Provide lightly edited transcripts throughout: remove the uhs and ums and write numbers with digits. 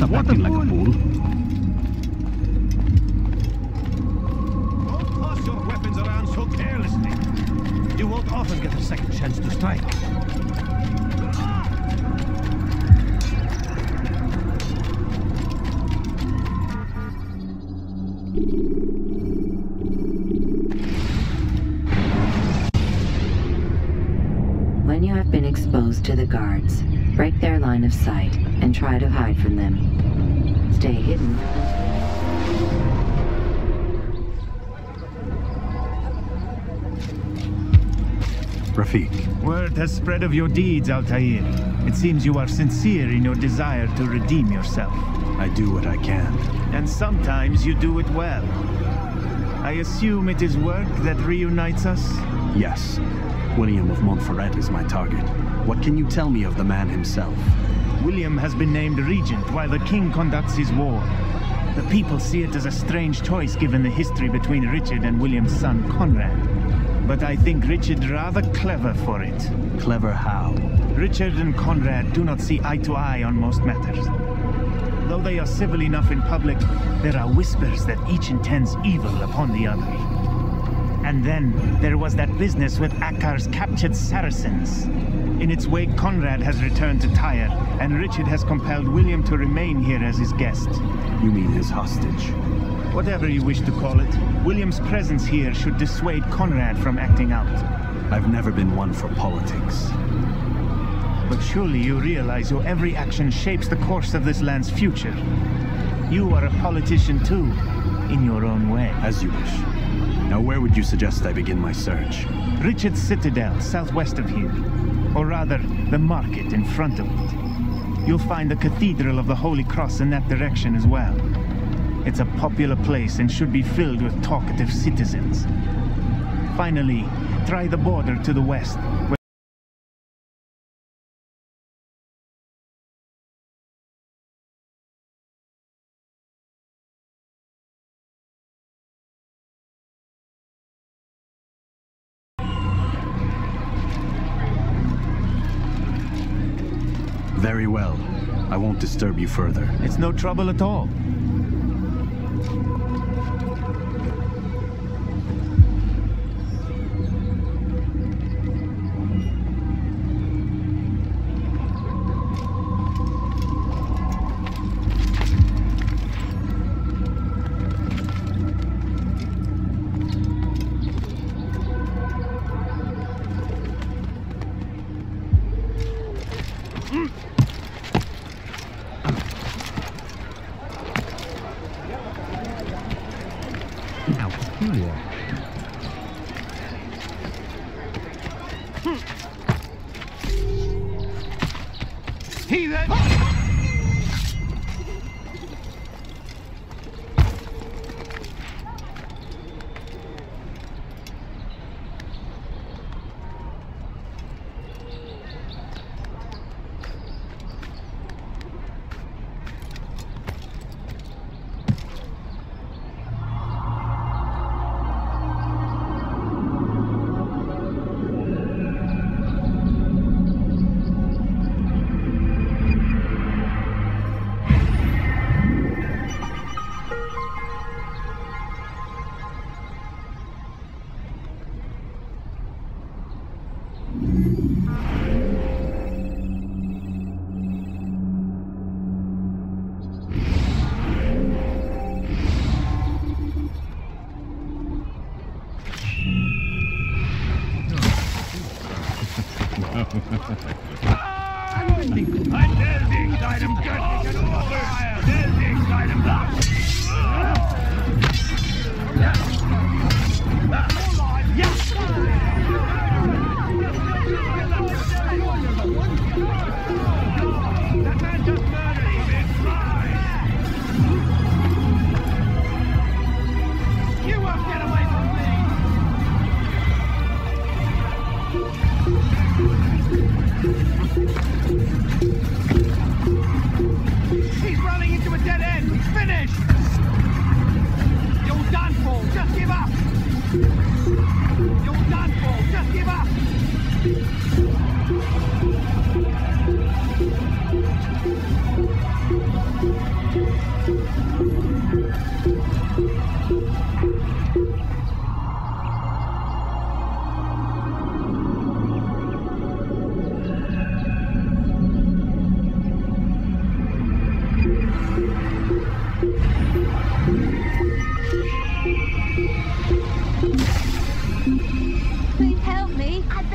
Stop acting like a fool. Don't toss your weapons around so carelessly. You won't often get a second chance to strike. When you have been exposed to the guards, break their line of sight and try to hide from them. Stay hidden. Rafik. Word has spread of your deeds, Altair. It seems you are sincere in your desire to redeem yourself. I do what I can. And sometimes you do it well. I assume it is work that reunites us? Yes. William of Montferrat is my target. What can you tell me of the man himself? William has been named regent while the king conducts his war. The people see it as a strange choice given the history between Richard and William's son Conrad. But I think Richard rather clever for it. Clever how? Richard and Conrad do not see eye to eye on most matters. Though they are civil enough in public, there are whispers that each intends evil upon the other. And then there was that business with Akkar's captured Saracens. In its wake, Conrad has returned to Tyre, and Richard has compelled William to remain here as his guest. You mean his hostage? Whatever you wish to call it, William's presence here should dissuade Conrad from acting out. I've never been one for politics. But surely you realize your every action shapes the course of this land's future. You are a politician too, in your own way. As you wish. Now where would you suggest I begin my search? Richard's Citadel, southwest of here. Or rather, the market in front of it. You'll find the Cathedral of the Holy Cross in that direction as well. It's a popular place and should be filled with talkative citizens. Finally, try the border to the west, where Very well. I won't disturb you further. it's no trouble at all.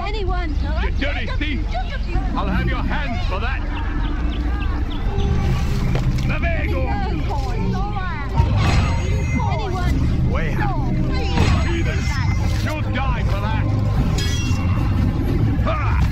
Anyone! You dirty thief! I'll have your hands for that! Navego! Anyone! Way out. Heathens! You'll die for that! Ha!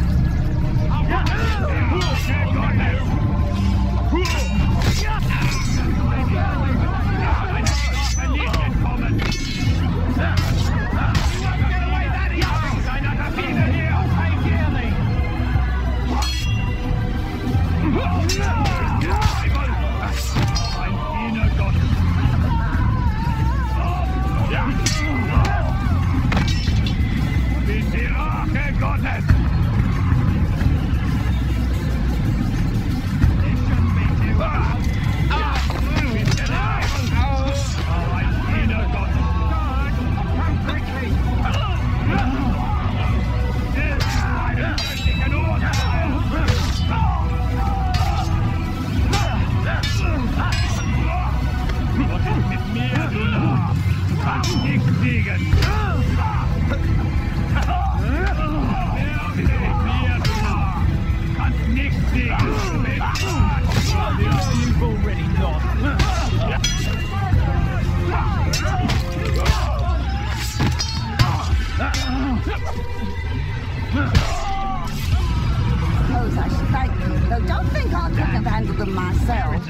Suppose I should thank you, though don't think I couldn't have handled them myself.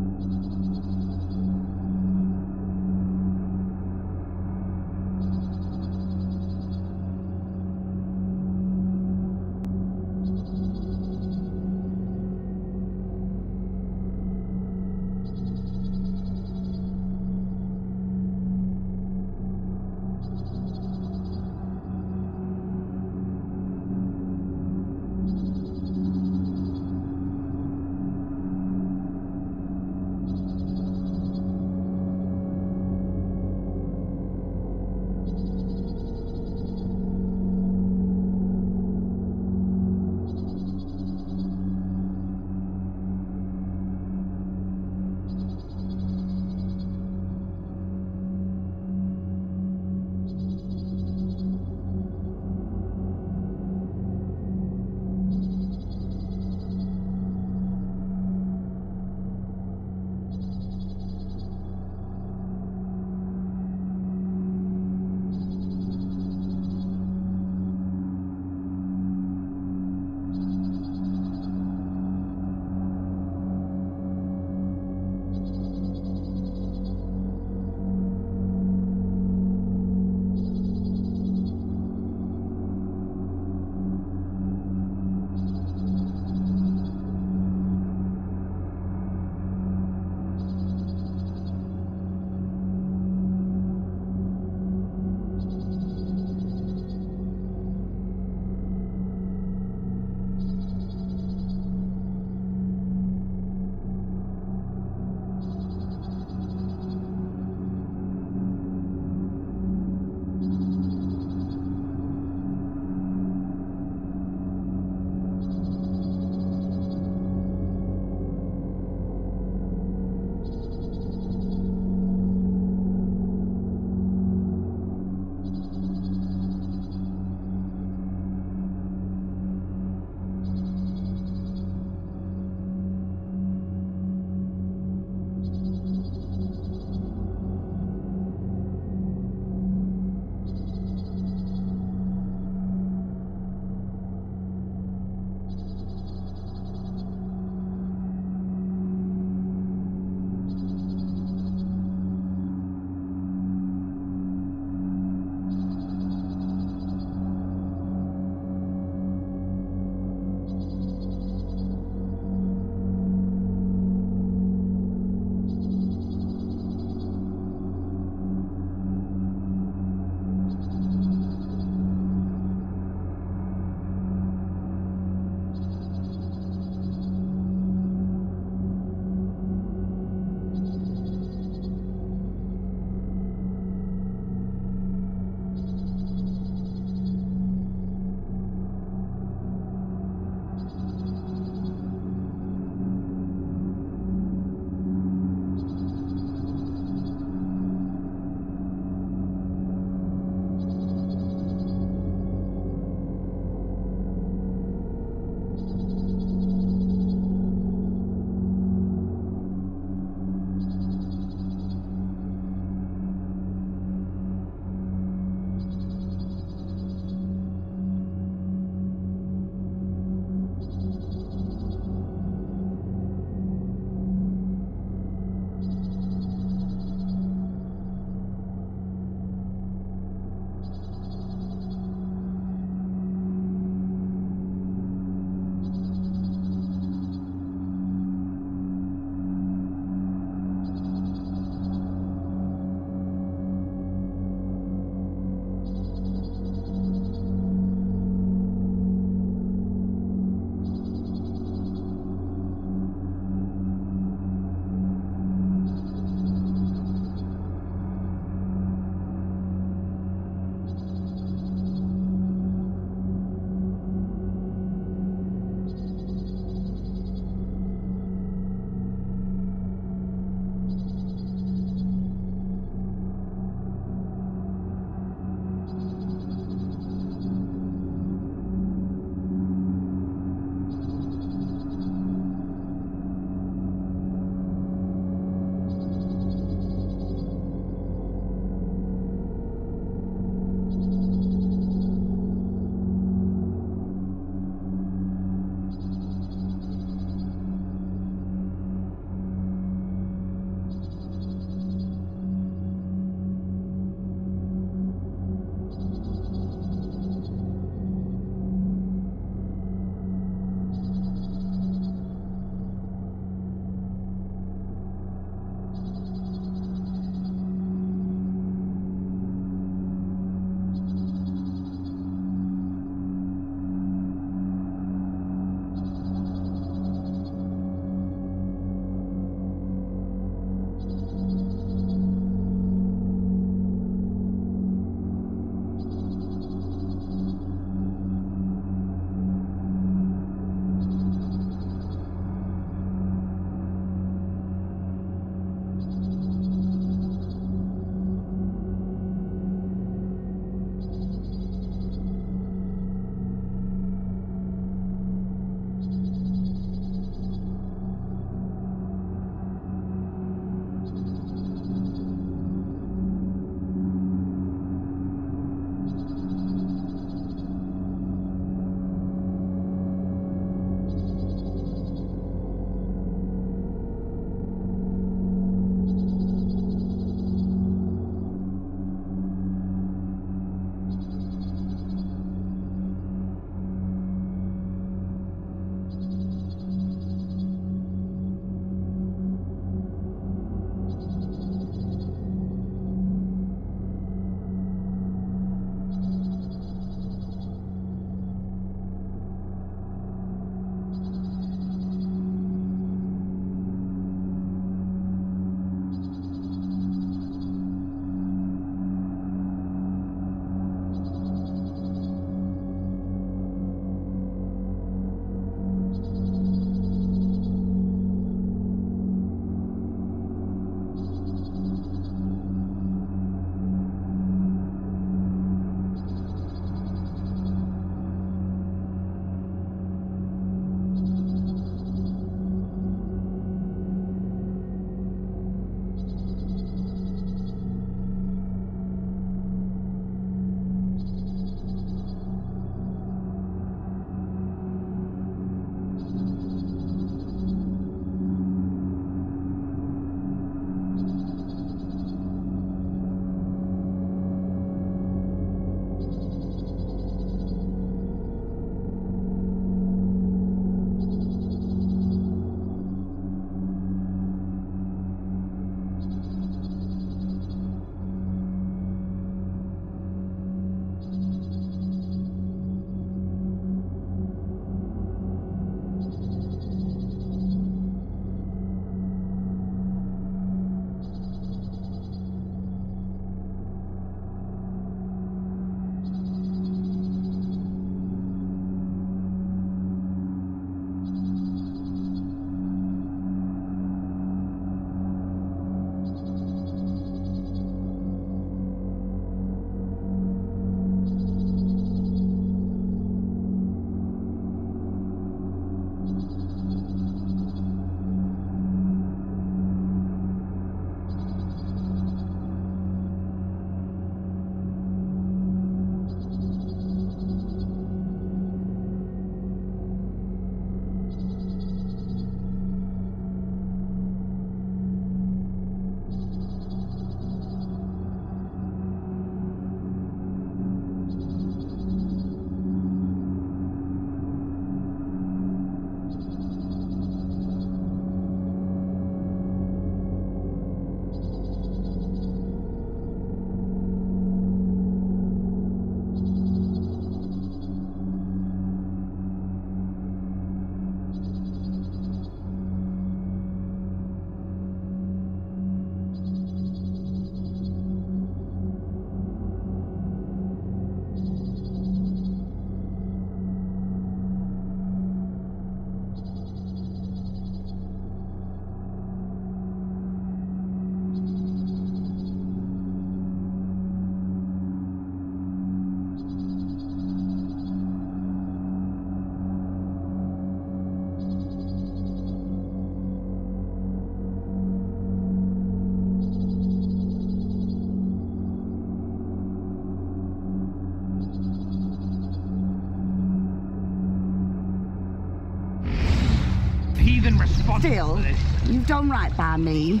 even responsible Still, for this. you've done right by me.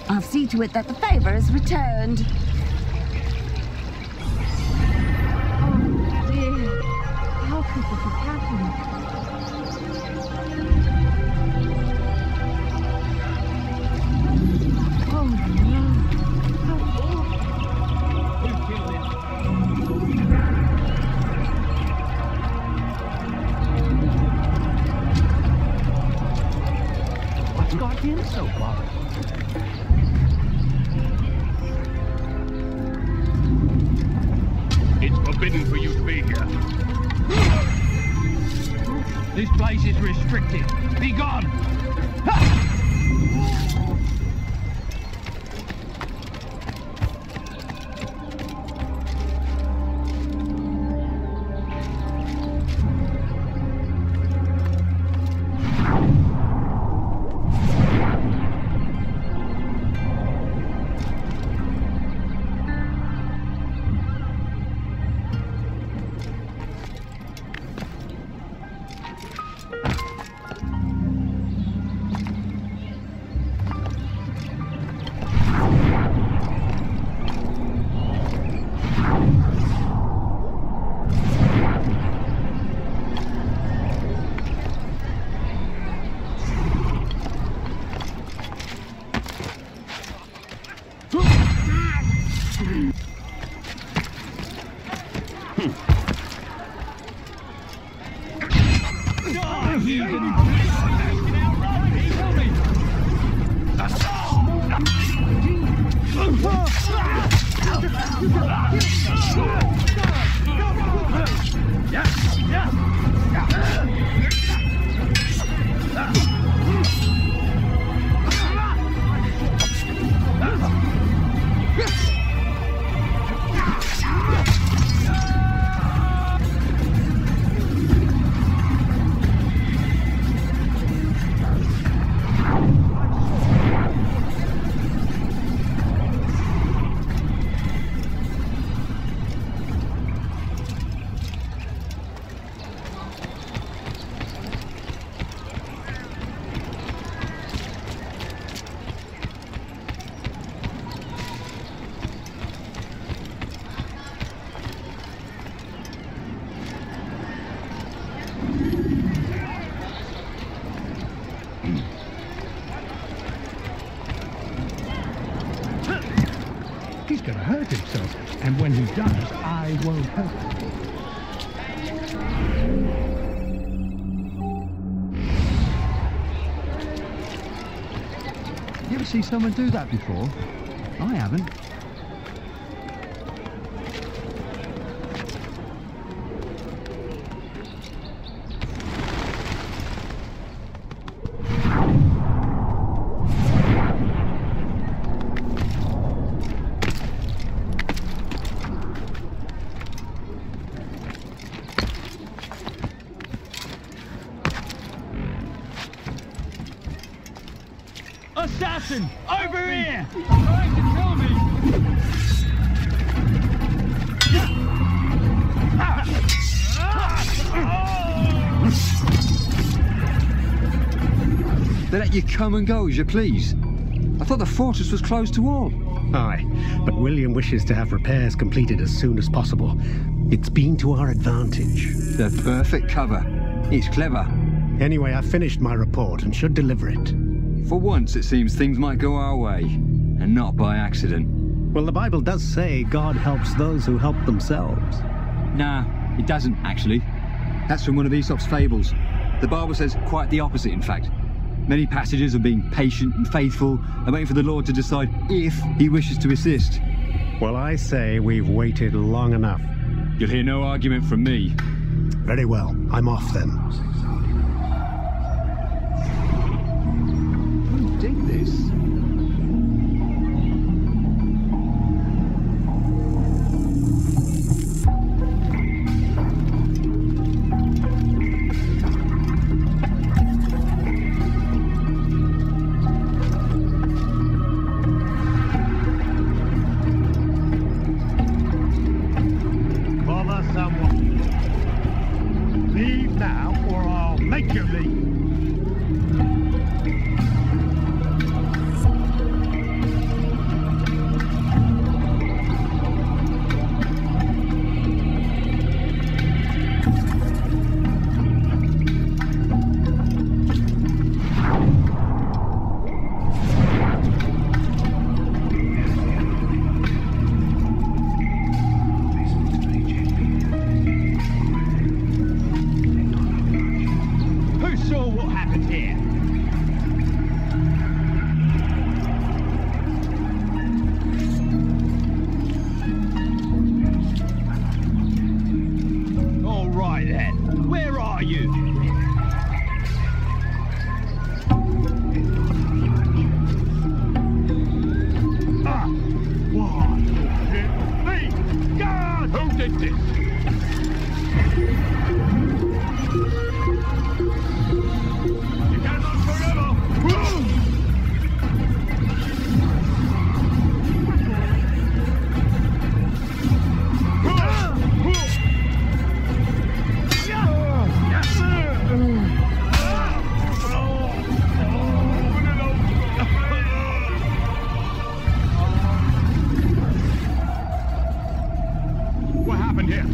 I'll see to it that the favor is returned. Oh dear. How could this have happened? Oh no. How awful. Who killed him? What's got him so far? It's forbidden for you to be here. This place is restricted. Be gone! He's going to hurt himself, and when he does, I won't help him. You ever see someone do that before? I haven't. Assassin! Over here! Trying to kill me! They let you come and go as you please. I thought the fortress was closed to all. Aye, but William wishes to have repairs completed as soon as possible. It's been to our advantage. The perfect cover. It's clever. Anyway, I finished my report and should deliver it. For once, it seems things might go our way, and not by accident. Well, the Bible does say God helps those who help themselves. Nah, it doesn't, actually. That's from one of Aesop's fables. The Bible says quite the opposite, in fact. Many passages of being patient and faithful and waiting for the Lord to decide if he wishes to assist. Well, I say we've waited long enough. You'll hear no argument from me. Very well, I'm off then. Dig this. Bother someone. Leave now, or I'll make you leave. did this? You can't last forever! What happened here?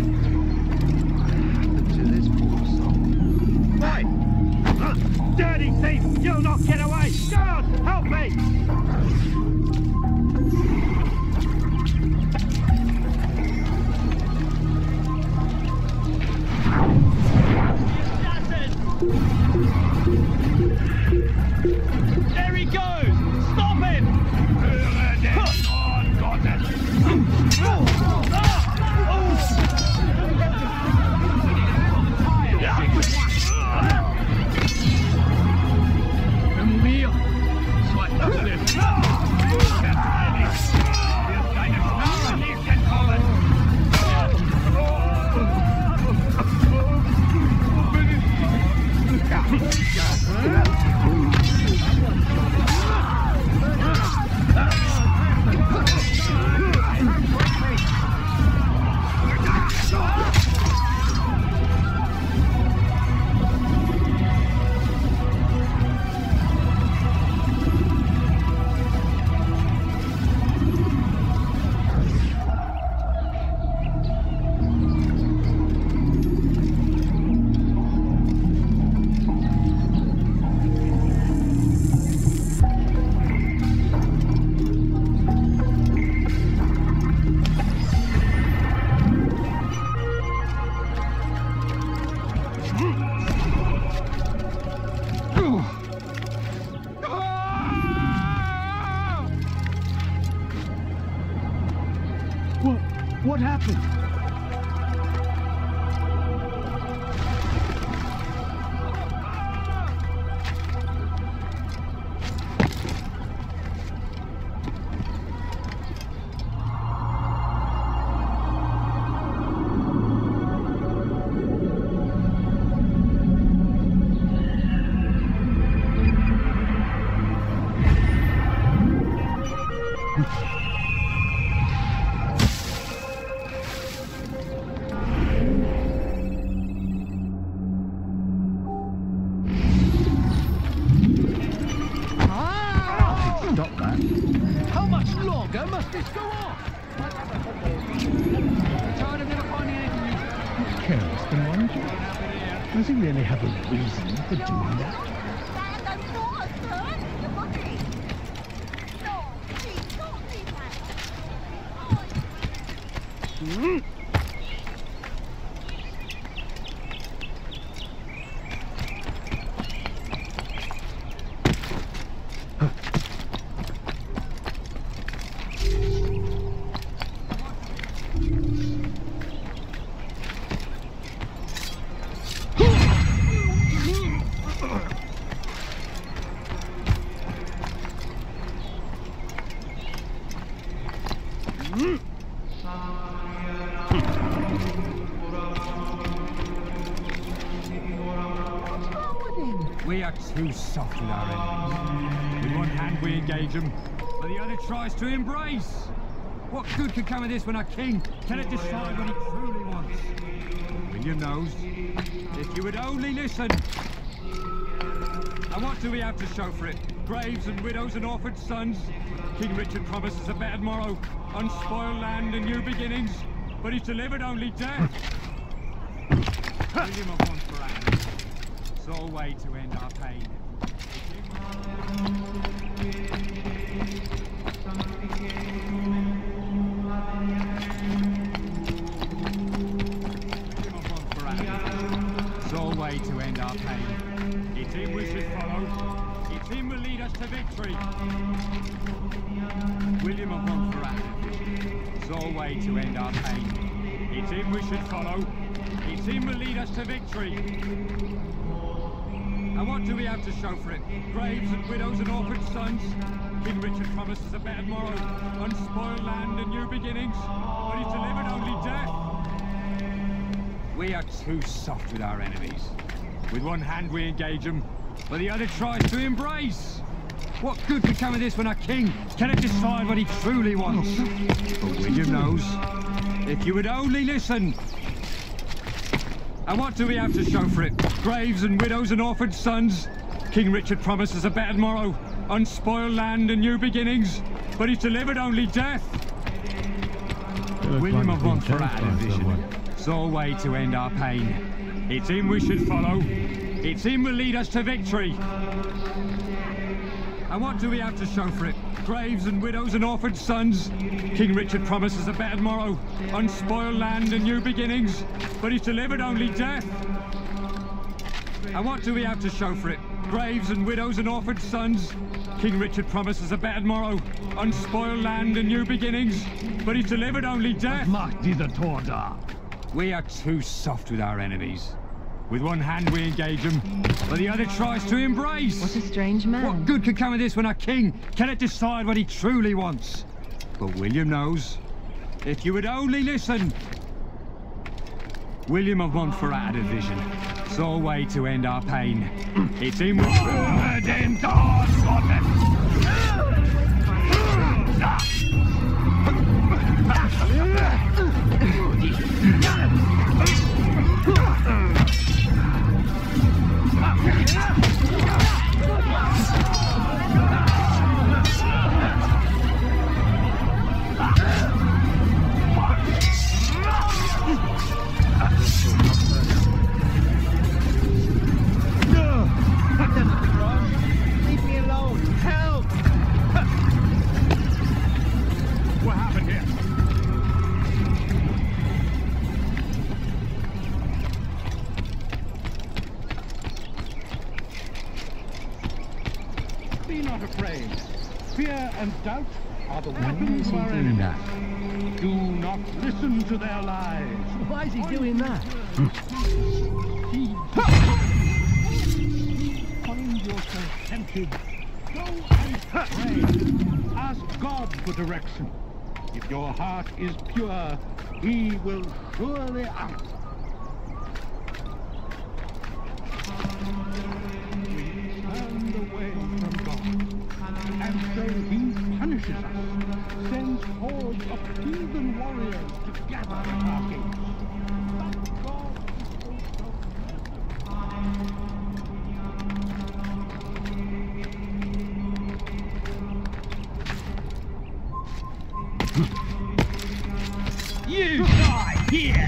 To this poor soul. Boy! Dirty thief! You'll not get away! God, help me! There he goes! Stop him! What happened? Stop that. How much longer must this go on? Tired of never finding anything useful. Careless than one, does he really have a reason for doing that? We are too soft with our enemies. With one hand we engage them, but the other tries to embrace. What good could come of this when our king cannot decide what he truly wants? William knows, if you would only listen. And what do we have to show for it? Graves and widows and orphaned sons? King Richard promises a better tomorrow, unspoiled land and new beginnings, but he's delivered only death. William of Montferrat, sole way to end our pain. Sole way to end our pain. It's him we should follow. It's him will lead us to victory. William of Montferrat, sole way to end our pain. It's him we should follow. It's him will lead us to victory. And what do we have to show for it? Graves and widows and orphaned sons? King Richard promises a better tomorrow, unspoiled land and new beginnings, but he's delivered only death. We are too soft with our enemies. With one hand we engage them, but the other tries to embrace. What good could come of this when our king cannot decide what he truly wants? But William knows. If you would only listen. And what do we have to show for it? Graves and widows and orphaned sons. King Richard promises a better morrow, unspoiled land and new beginnings, but he's delivered only death. William of Montferrat had a vision. Saw a way to end our pain. It's him we should follow. It's him will lead us to victory. And what do we have to show for it? Graves and widows and orphaned sons. King Richard promises a better morrow, unspoiled land and new beginnings, but he's delivered only death. And what do we have to show for it? Graves and widows and orphaned sons. King Richard promises a better morrow, unspoiled land and new beginnings, but he's delivered only death. We are too soft with our enemies. With one hand we engage them, but the other tries to embrace. What a strange man. What good could come of this when our king cannot decide what he truly wants? But William knows. If you would only listen. William of Montferrat had a vision. Saw a way to end our pain. It's him. Leave me alone! Help! What happened here? Be not afraid. Fear and doubt are the weapons of our enemies. Do not listen to their lies. Why is he doing that? Find yourself tempted. Go and pray. Ask God for direction. If your heart is pure, He will surely answer. We turn away from God, and so He punishes us, sends hordes of heathen warriors to gather at our gates. But God is also you die here!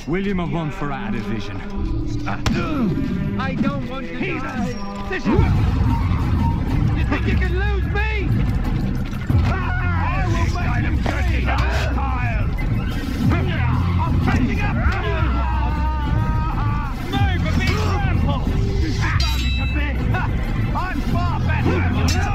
William of Montferrat had a vision. I don't want to die. This is... You think you can lose me? I will make him dirty. Tired. I'm catching up. Move a bit, careful. I'm far better than you.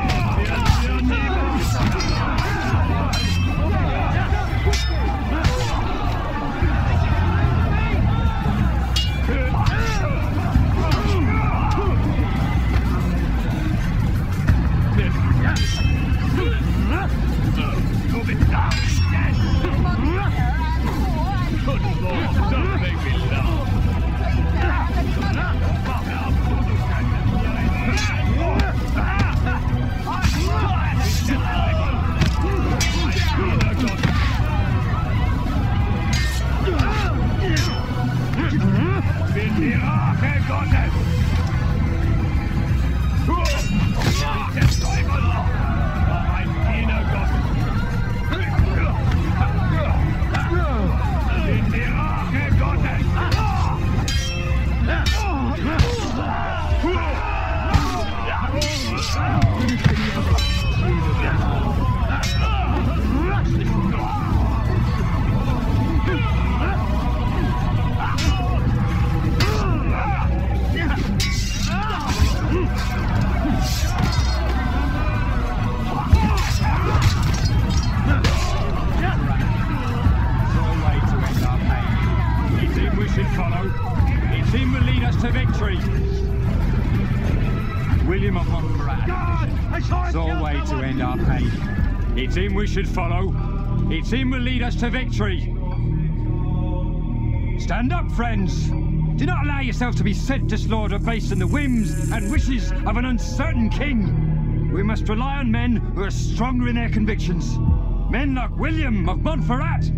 William of Montferrat. It's our way to end our pain. It's him we should follow. It's him will lead us to victory. Stand up, friends. Do not allow yourself to be sent to slaughter based on the whims and wishes of an uncertain king. We must rely on men who are stronger in their convictions. Men like William of Montferrat.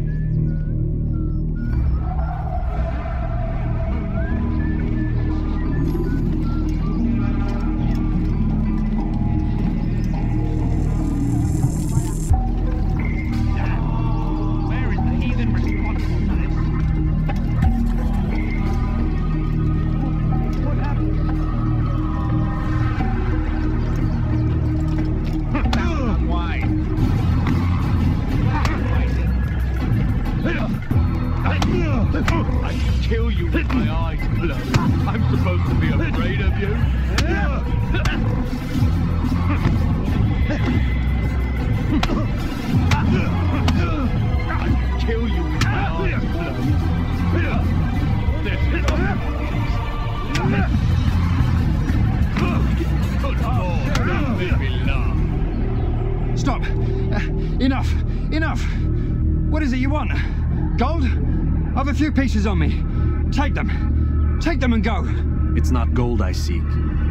Stop! Enough! Enough! What is it you want? Gold? I've a few pieces on me. Take them. Take them and go. It's not gold I seek,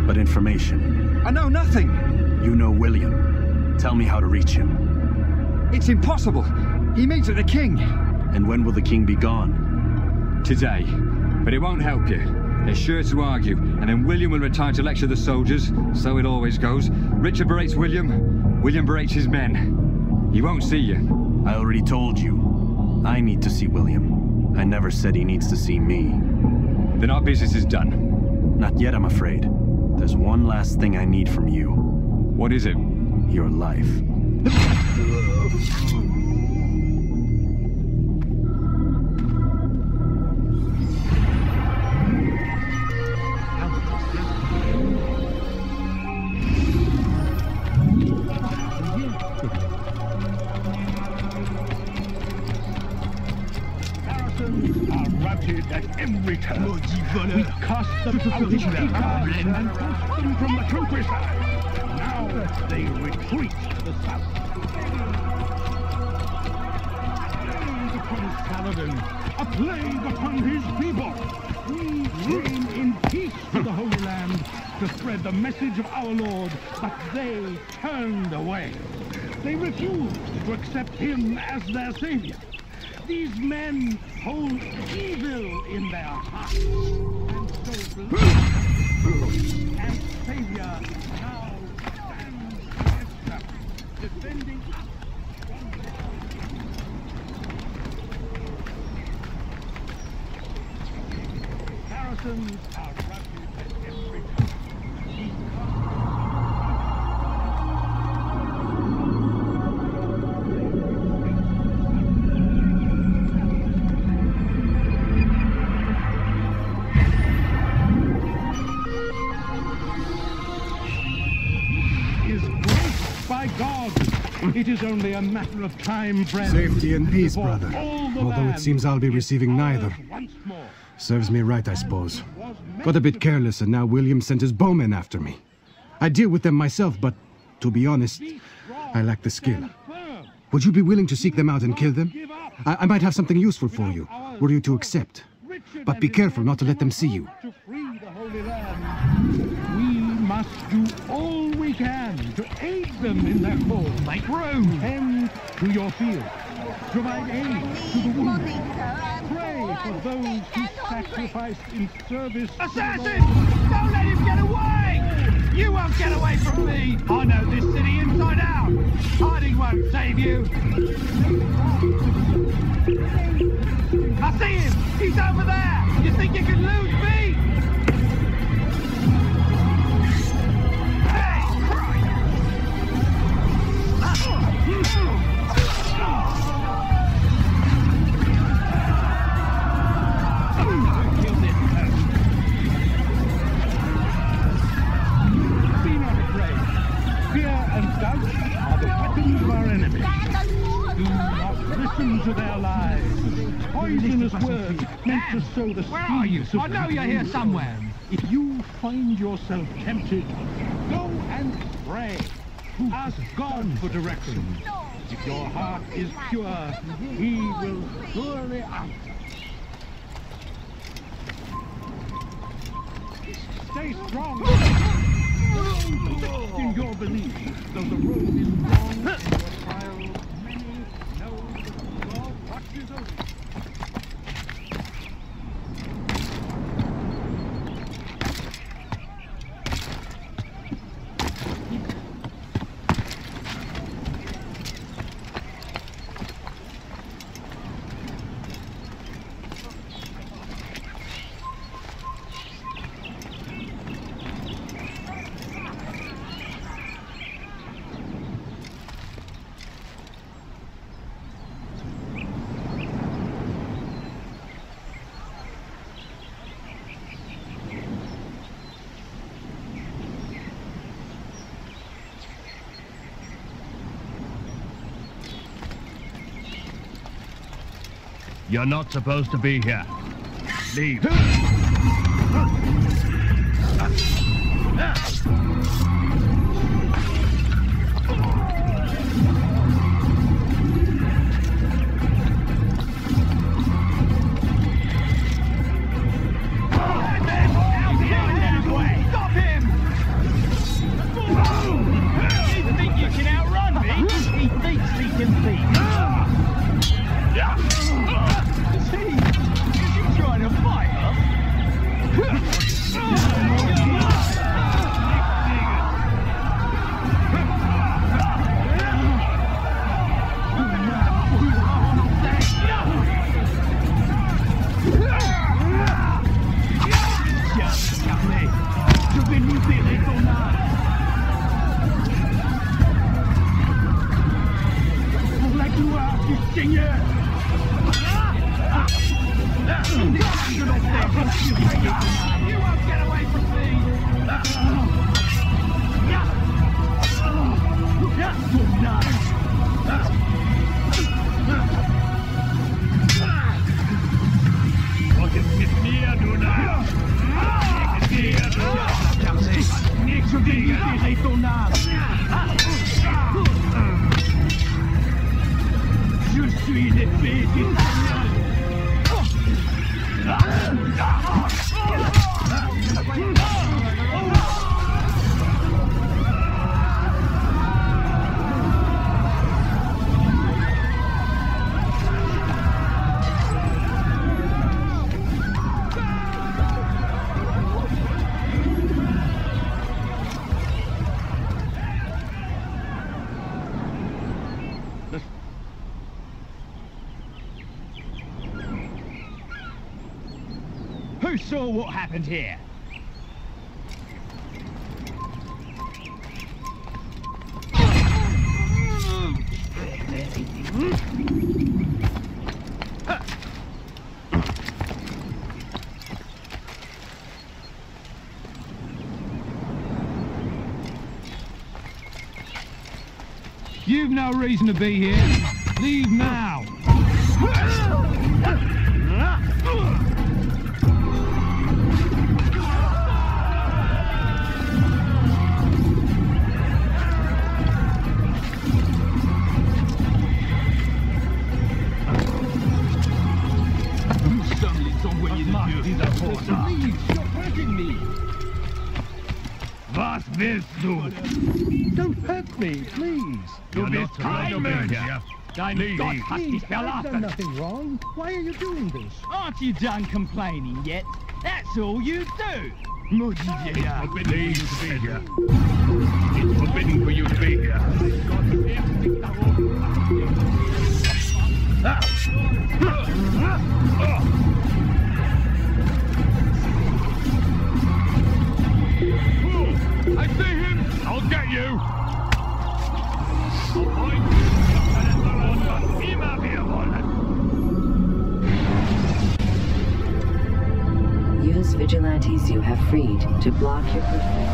but information. I know nothing. You know William. Tell me how to reach him. It's impossible. He meets with the king. And when will the king be gone? Today. But it won't help you. They're sure to argue, and then William will retire to lecture the soldiers. So it always goes. Richard berates William. William berates his men. He won't see you. I already told you. I need to see William. I never said he needs to see me. Then our business is done. Not yet, I'm afraid. There's one last thing I need from you. What is it? Your life. At every turn, we cast them out of the land and forced them from the countryside. Now they retreat to the south. Plague upon Saladin, a plague upon his people. We came in peace to the Holy Land to spread the message of our Lord, but they turned away. They refused to accept him as their savior. These men hold evil in their hearts, and so blood and Savior now stands against them, defending us. Saxons are rugged at every is great by God. It is only a matter of time, friend. Safety and peace, before brother. all the Although it land seems I'll be is receiving ours neither. once more. Serves me right, I suppose. Got a bit careless, and now William sent his bowmen after me. I deal with them myself, but to be honest, I lack the skill. Would you be willing to seek them out and kill them? I might have something useful for you, were you to accept. But be careful not to let them see you. To free the Holy Land, we must do all we can to aid them in their cause. Make room. Tend to your field. Provide aid to the wounded. Pray for those who sacrifice in service. Assassin! Don't let him get away! You won't get away from me! I know this city inside out! Hiding won't save you! I see him! He's over there! You think you can lose me? Hey, Christ! Be not afraid. Fear and doubt are the weapons of our enemies. Do not listen to their lies. Poisonous words meant to sow the Where are you? seeds of I know you're here somewhere. If you find yourself tempted, go and pray. Ask God for direction. If your heart is pure, He will surely answer. Stay strong. In your belief, though the road is long and your trials many, know that God watches over you. You're not supposed to be here. Leave. Stop him! You think you can outrun me? He thinks he can beat. Is he trying to fight us? Je vais libérer ton âme. Pour la gloire du Seigneur. You won't get away from me! Je vais libérer ton âme! Je suis l'effet! You saw what happened here. You've no reason to be here. Leave now. Was willst du? Don't hurt me, please. Du bist kein Mörder. Dein Gott hat dich I've done verlassen. nothing wrong. Why are you doing this? Aren't you done complaining yet? That's all you do. It's forbidden for you to be here. It's forbidden for you to be here. I see him. I'll get you. Immer wir wollen. Use vigilantes you have freed to block your pursuit.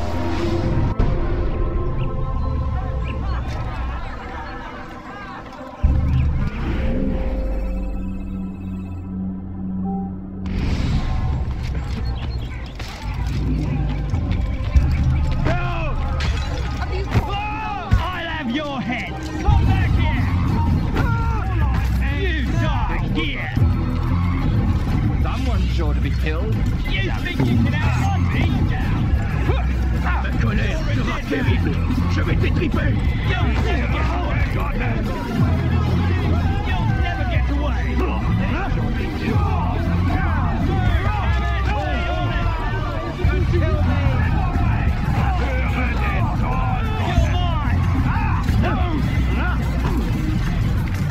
Sure to be killed. You think you can outrun me? Me connais, sera terrible. Je vais t'étriper. You'll never get away.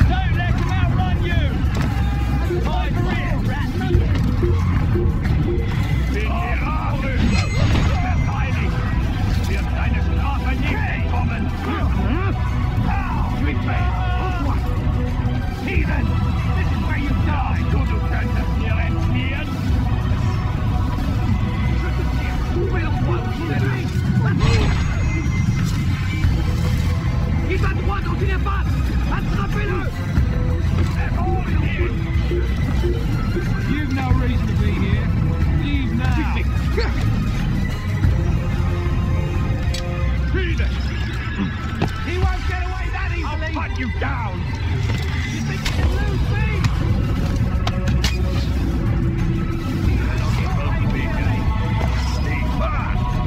Don't let him outrun you. My rear rat. Heathen! This is where you die! Du könntest mir entfliehen! Il va droit dans une impasse! Attrapez-le! You've no reason to be here. Leave now. Heathen! He won't get away that easily. I'll cut you down! You think you can lose me?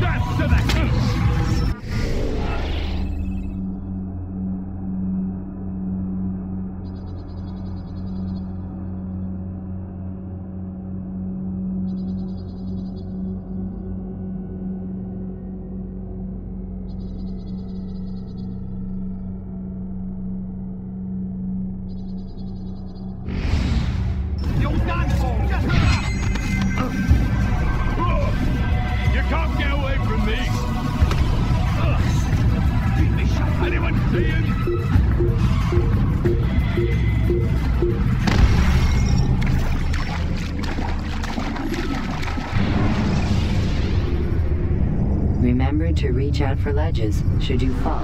Death to the east! You're done for. Just You can't get away from me! Anyone see him? Remember to reach out for ledges should you fall.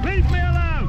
Leave me alone!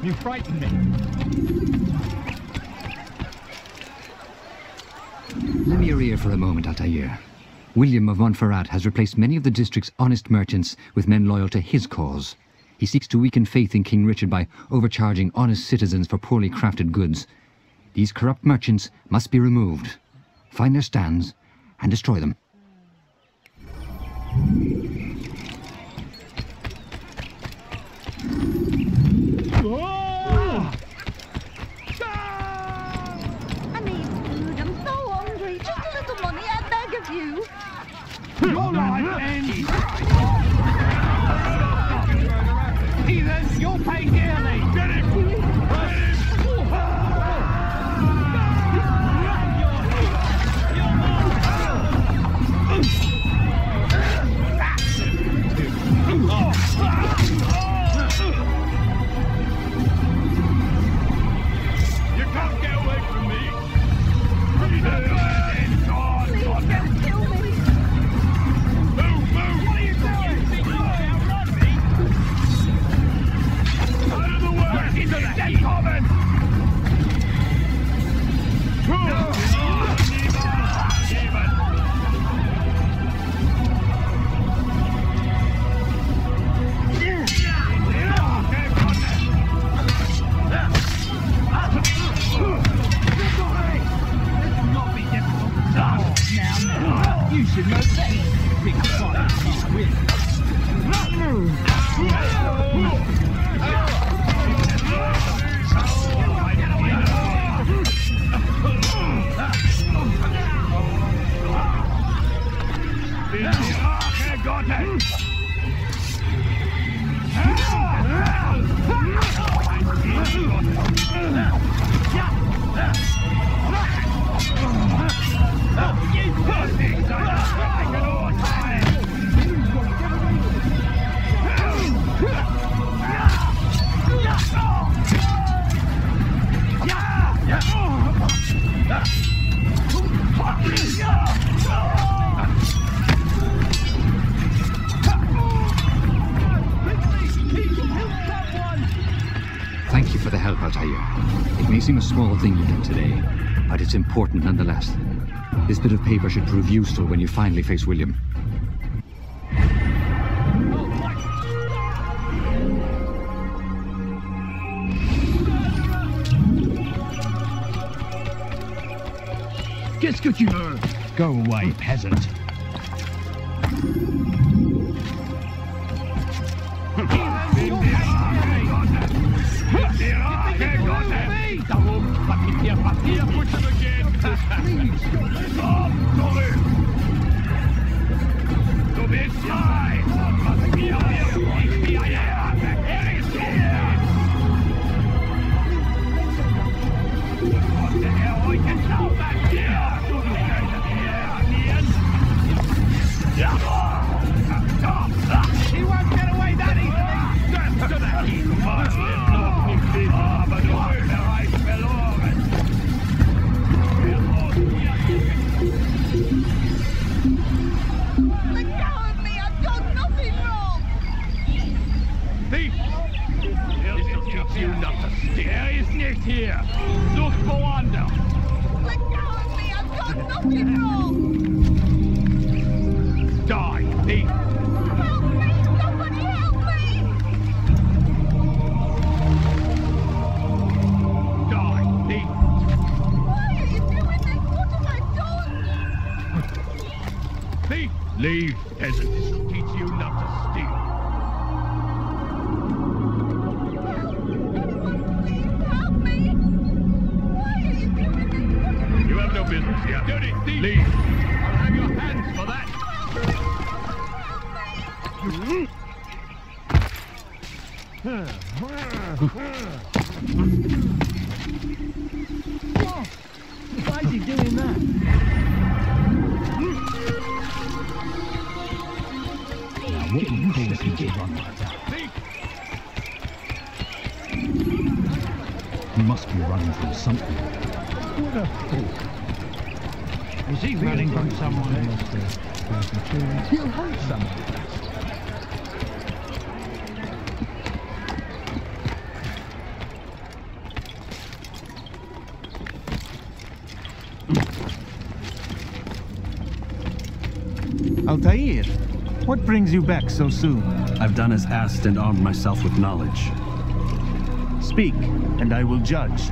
You frighten me. Lend me your ear for a moment, Altair. William of Montferrat has replaced many of the district's honest merchants with men loyal to his cause. He seeks to weaken faith in King Richard by overcharging honest citizens for poorly crafted goods. These corrupt merchants must be removed. Find their stands and destroy them. I need food. I'm so hungry. Just a little money, I beg of you. Your life ends. Heathens, you'll pay dearly. Get him! You can't get away from me. Please don't kill me. Move! What are you doing? Outrun me? Out of the way! Into the dead common! You should know better. Big fight, win. Got it. Thank you for the help, Altair. It may seem a small thing you've done today, but it's important nonetheless. This bit of paper should prove useful when you finally face William. Qu'est-ce que tu veux? Go away, peasant. He won't get away that easily! Let go of me. I've done nothing wrong. Thief! This'll teach you not to steal. Er ist nicht hier. Sucht woanders. Let go of me. I've done nothing wrong. Die, thief! Help me. Somebody help me. Die, thief! Why are you doing this? What have I done? Thief! Leave, peasant. This'll teach you not to steal. Help me. Why are you doing this? What have I You have no business here. Dirty thief! Leave! I'll have your hands for that! Why is he doing that? Now, what do you call this little run like that? He must be running from something. What a fool. Is he running from someone else? He'll hunt someone. Altair, what brings you back so soon? I've done as asked and armed myself with knowledge. Speak, and I will judge.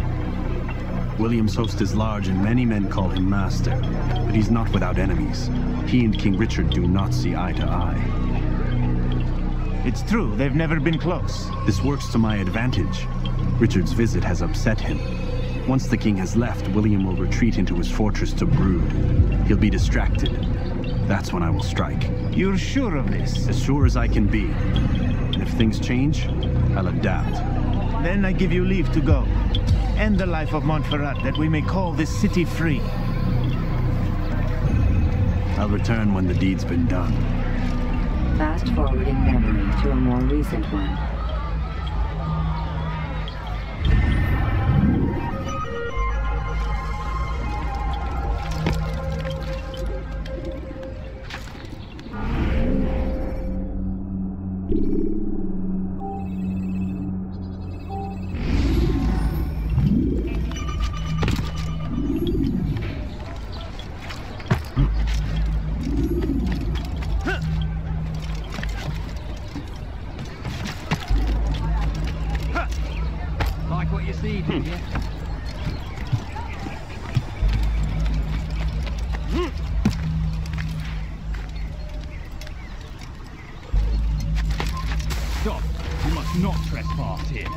William's host is large, and many men call him master. But he's not without enemies. He and King Richard do not see eye to eye. It's true, they've never been close. This works to my advantage. Richard's visit has upset him. Once the king has left, William will retreat into his fortress to brood. He'll be distracted. That's when I will strike. You're sure of this? As sure as I can be. And if things change, I'll adapt. Then I give you leave to go. End the life of Montferrat, that we may call this city free. I'll return when the deed's been done. Fast-forwarding memory to a more recent one. Stop! You must not trespass here.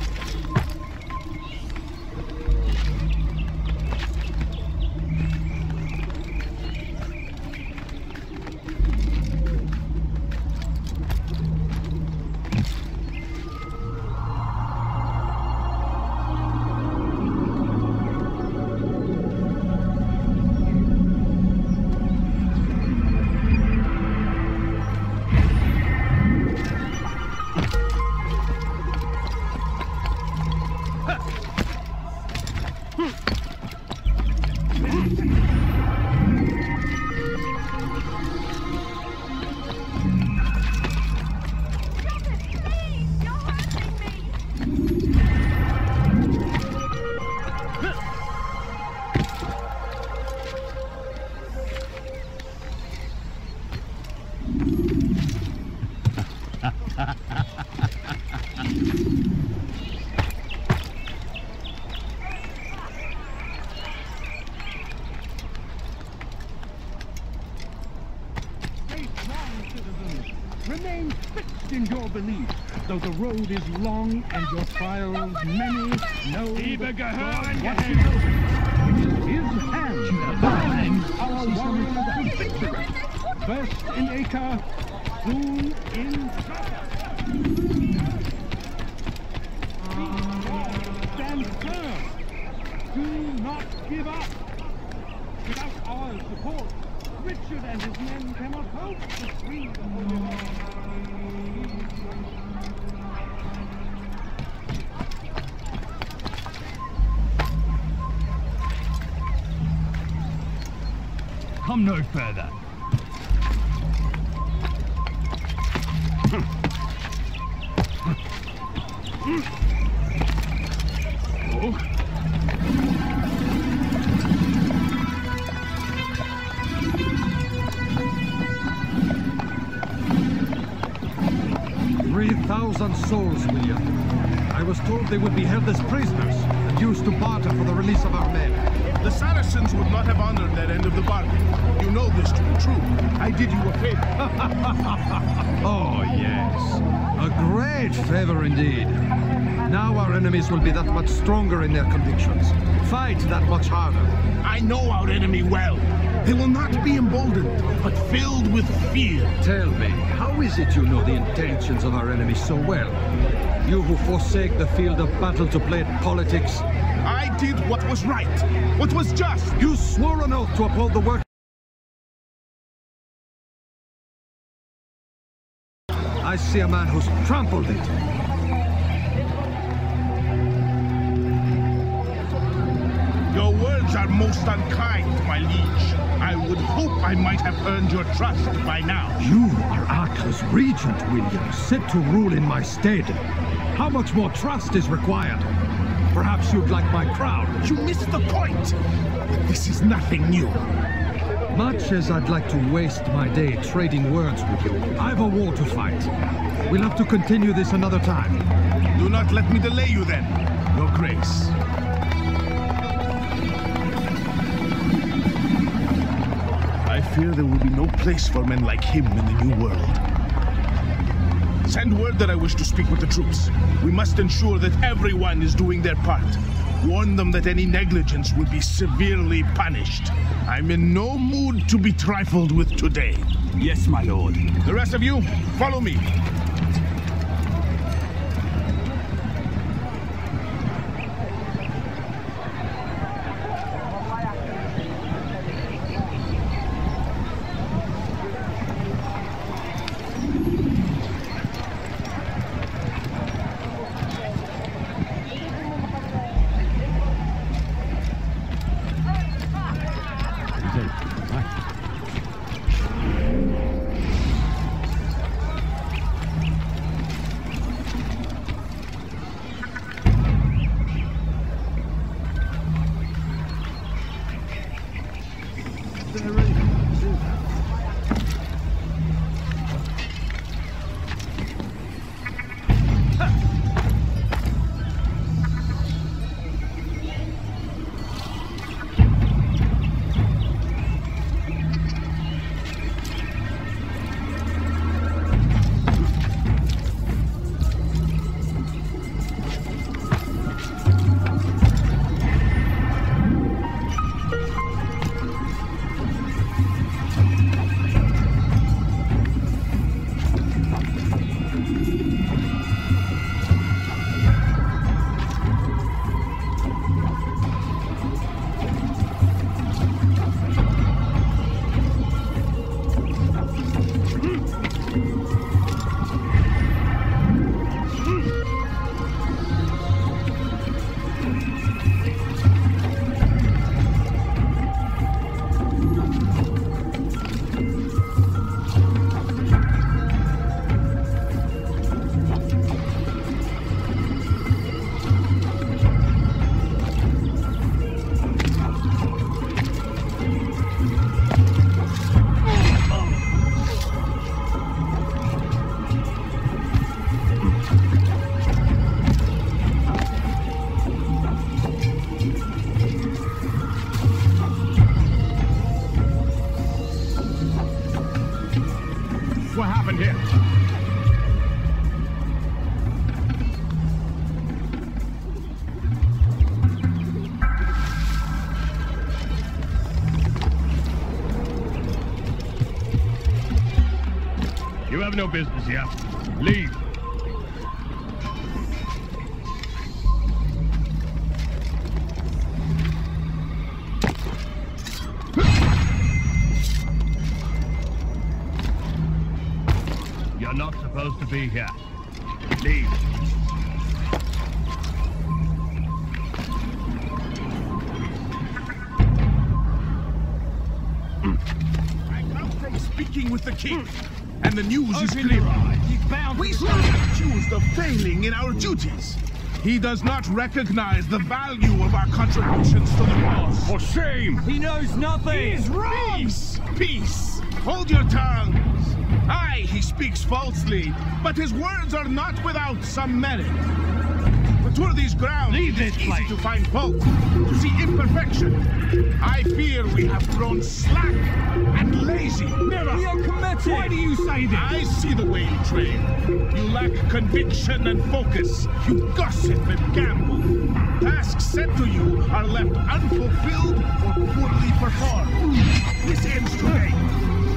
Remain fixed in your belief, though the road is long and your trials many. Know that God watches over you. His hand guides our warriors to victory. First in Acre, soon in Saga. Stand firm. Do not give up. Without our support, Richard and his men cannot hope to free the Holy Land. Come no further. Oh. 3,000 souls, William. I was told they would be held as prisoners and used to barter for the release of our men. The Saracens would not have honored that end of the bargain. You know this to be true. I did you a favor. Oh, yes. A great favor indeed. Now our enemies will be that much stronger in their convictions. Fight that much harder. I know our enemy well. They will not be emboldened, but filled with fear. Tell me, how is it you know the intentions of our enemies so well? You who forsake the field of battle to play at politics. I did what was right, what was just. You swore an oath to uphold the work. I see a man who's trampled it. Your words are most unkind, my liege. I would hope I might have earned your trust by now. You are Arca's regent, William, set to rule in my stead. How much more trust is required? Perhaps you'd like my crown. You missed the point. This is nothing new. Much as I'd like to waste my day trading words with you, I've a war to fight. We'll have to continue this another time. Do not let me delay you then, Your Grace. I fear there will be no place for men like him in the New World. Send word that I wish to speak with the troops. We must ensure that everyone is doing their part. Warn them that any negligence will be severely punished. I'm in no mood to be trifled with today. Yes, my lord. The rest of you, follow me. What happened here? You have no business here. Leave. You're not supposed to be here. Leave. I now stay speaking with the king, and the news is clear. We stand accused of failing in our duties. He does not recognize the value of our contributions to the cause. For shame! He knows nothing! He's wrong! Peace! Peace! Hold your tongues! Aye, he speaks falsely, but his words are not without some merit. To tour these grounds, it is easy to find fault, to see imperfection. I fear we have grown slack and lazy. Never! We are committed! Why do you say this? I see the way you train. You lack conviction and focus. You gossip and gamble. Tasks set to you are left unfulfilled or poorly performed. This ends today.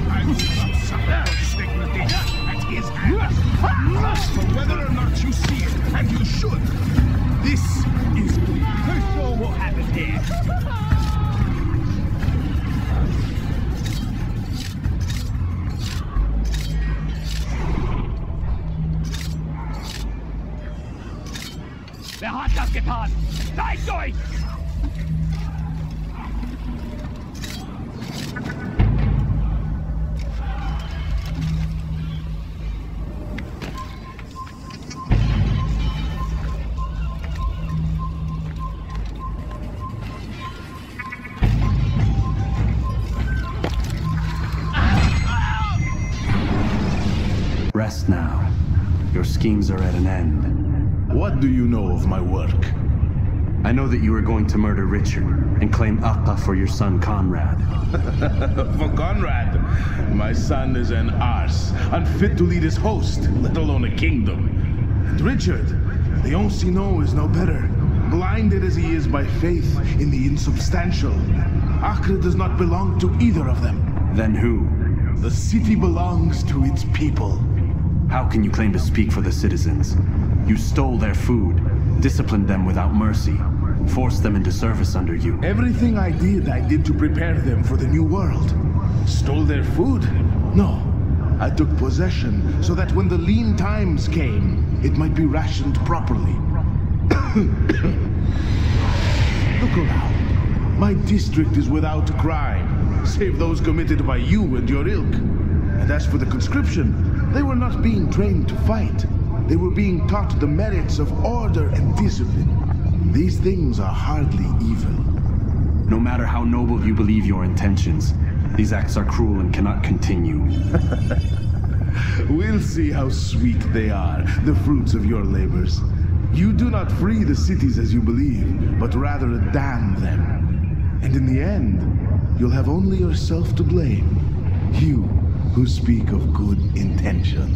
I will not suffer dignity at his hands. So whether or not you see it, and you should, this is who saw what happened here. Wer hat das getan? Zeigt euch! Rest now. Your schemes are at an end. What do you know of my work? I know that you are going to murder Richard and claim Akka for your son Conrad. For Conrad, my son is an arse, unfit to lead his host, let alone a kingdom. And Richard, the Oncino is no better, blinded as he is by faith in the insubstantial. Acre does not belong to either of them. Then who? The city belongs to its people. How can you claim to speak for the citizens? You stole their food, disciplined them without mercy, forced them into service under you. Everything I did to prepare them for the new world. Stole their food? No. I took possession so that when the lean times came, it might be rationed properly. Look around. My district is without crime, save those committed by you and your ilk. And as for the conscription, they were not being trained to fight. They were being taught the merits of order and discipline. These things are hardly evil. No matter how noble you believe your intentions, these acts are cruel and cannot continue. We'll see how sweet they are, the fruits of your labors. You do not free the cities as you believe, but rather damn them. And in the end, you'll have only yourself to blame. You who speak of good intentions.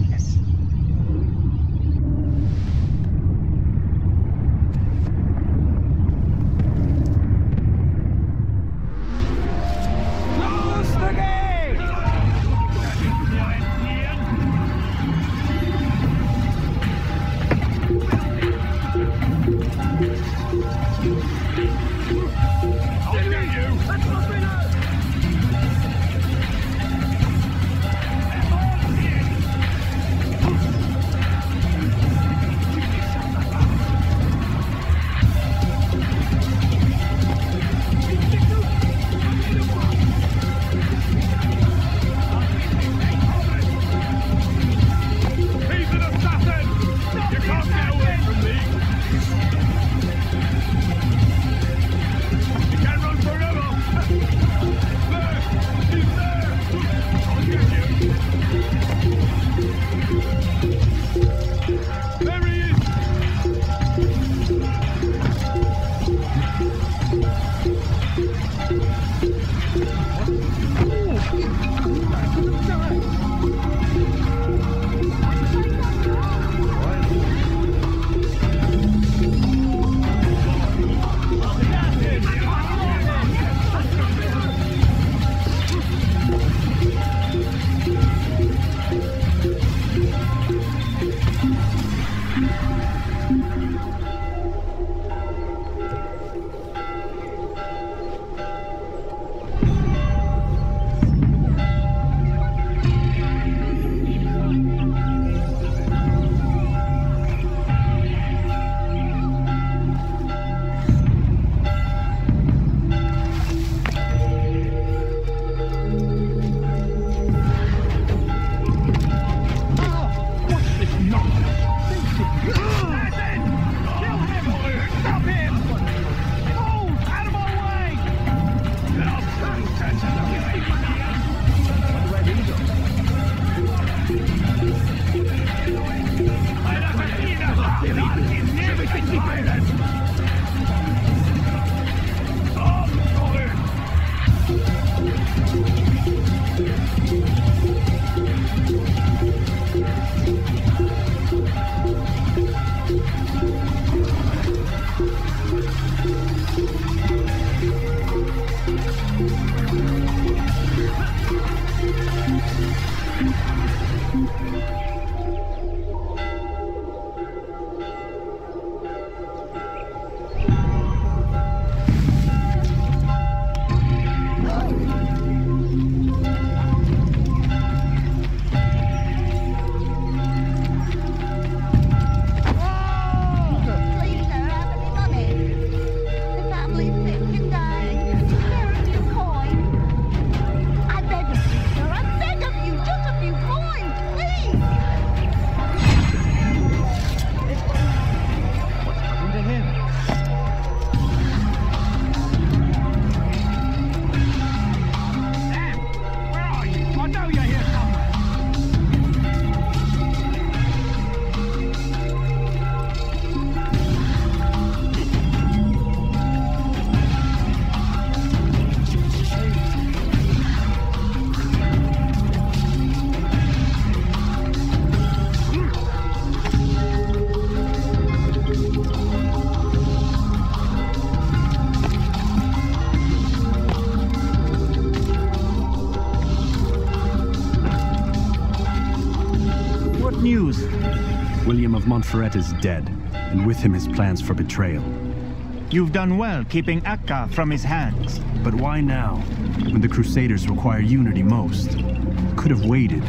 What news? William of Montferrat is dead, and with him his plans for betrayal. You've done well keeping Akka from his hands. But why now, when the Crusaders require unity most? Could have waited.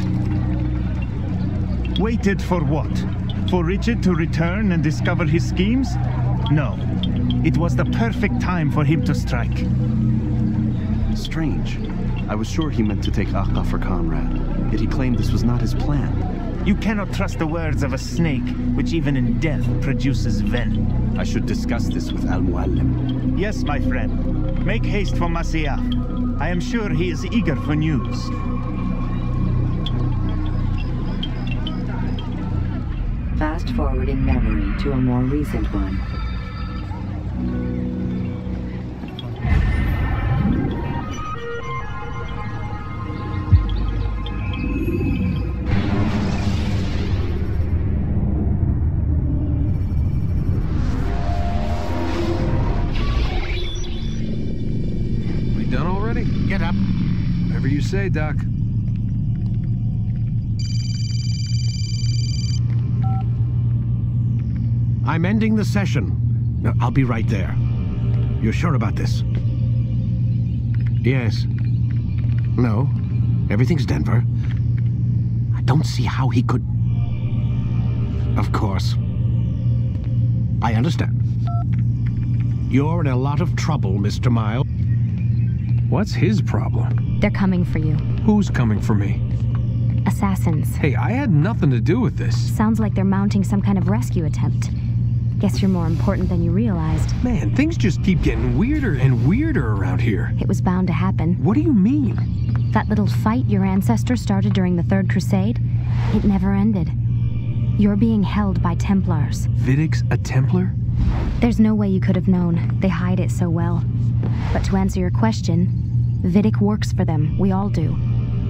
Waited for what? For Richard to return and discover his schemes? No. It was the perfect time for him to strike. Strange. I was sure he meant to take Akka for Conrad, yet he claimed this was not his plan. You cannot trust the words of a snake, which even in death produces venom. I should discuss this with Al-Muallim. Yes, my friend. Make haste for Masyaf. I am sure he is eager for news. Fast-forwarding memory to a more recent one. Get up. Whatever you say, Doc. I'm ending the session. No, I'll be right there. You're sure about this? Yes. No. Everything's Denver. I don't see how he could... Of course. I understand. You're in a lot of trouble, Mr. Miles. What's his problem? They're coming for you. Who's coming for me? Assassins. Hey, I had nothing to do with this. Sounds like they're mounting some kind of rescue attempt. Guess you're more important than you realized. Man, things just keep getting weirder and weirder around here. It was bound to happen. What do you mean? That little fight your ancestors started during the Third Crusade, it never ended. You're being held by Templars. Vidic's a Templar? There's no way you could have known. They hide it so well. But to answer your question, Vidic works for them. We all do.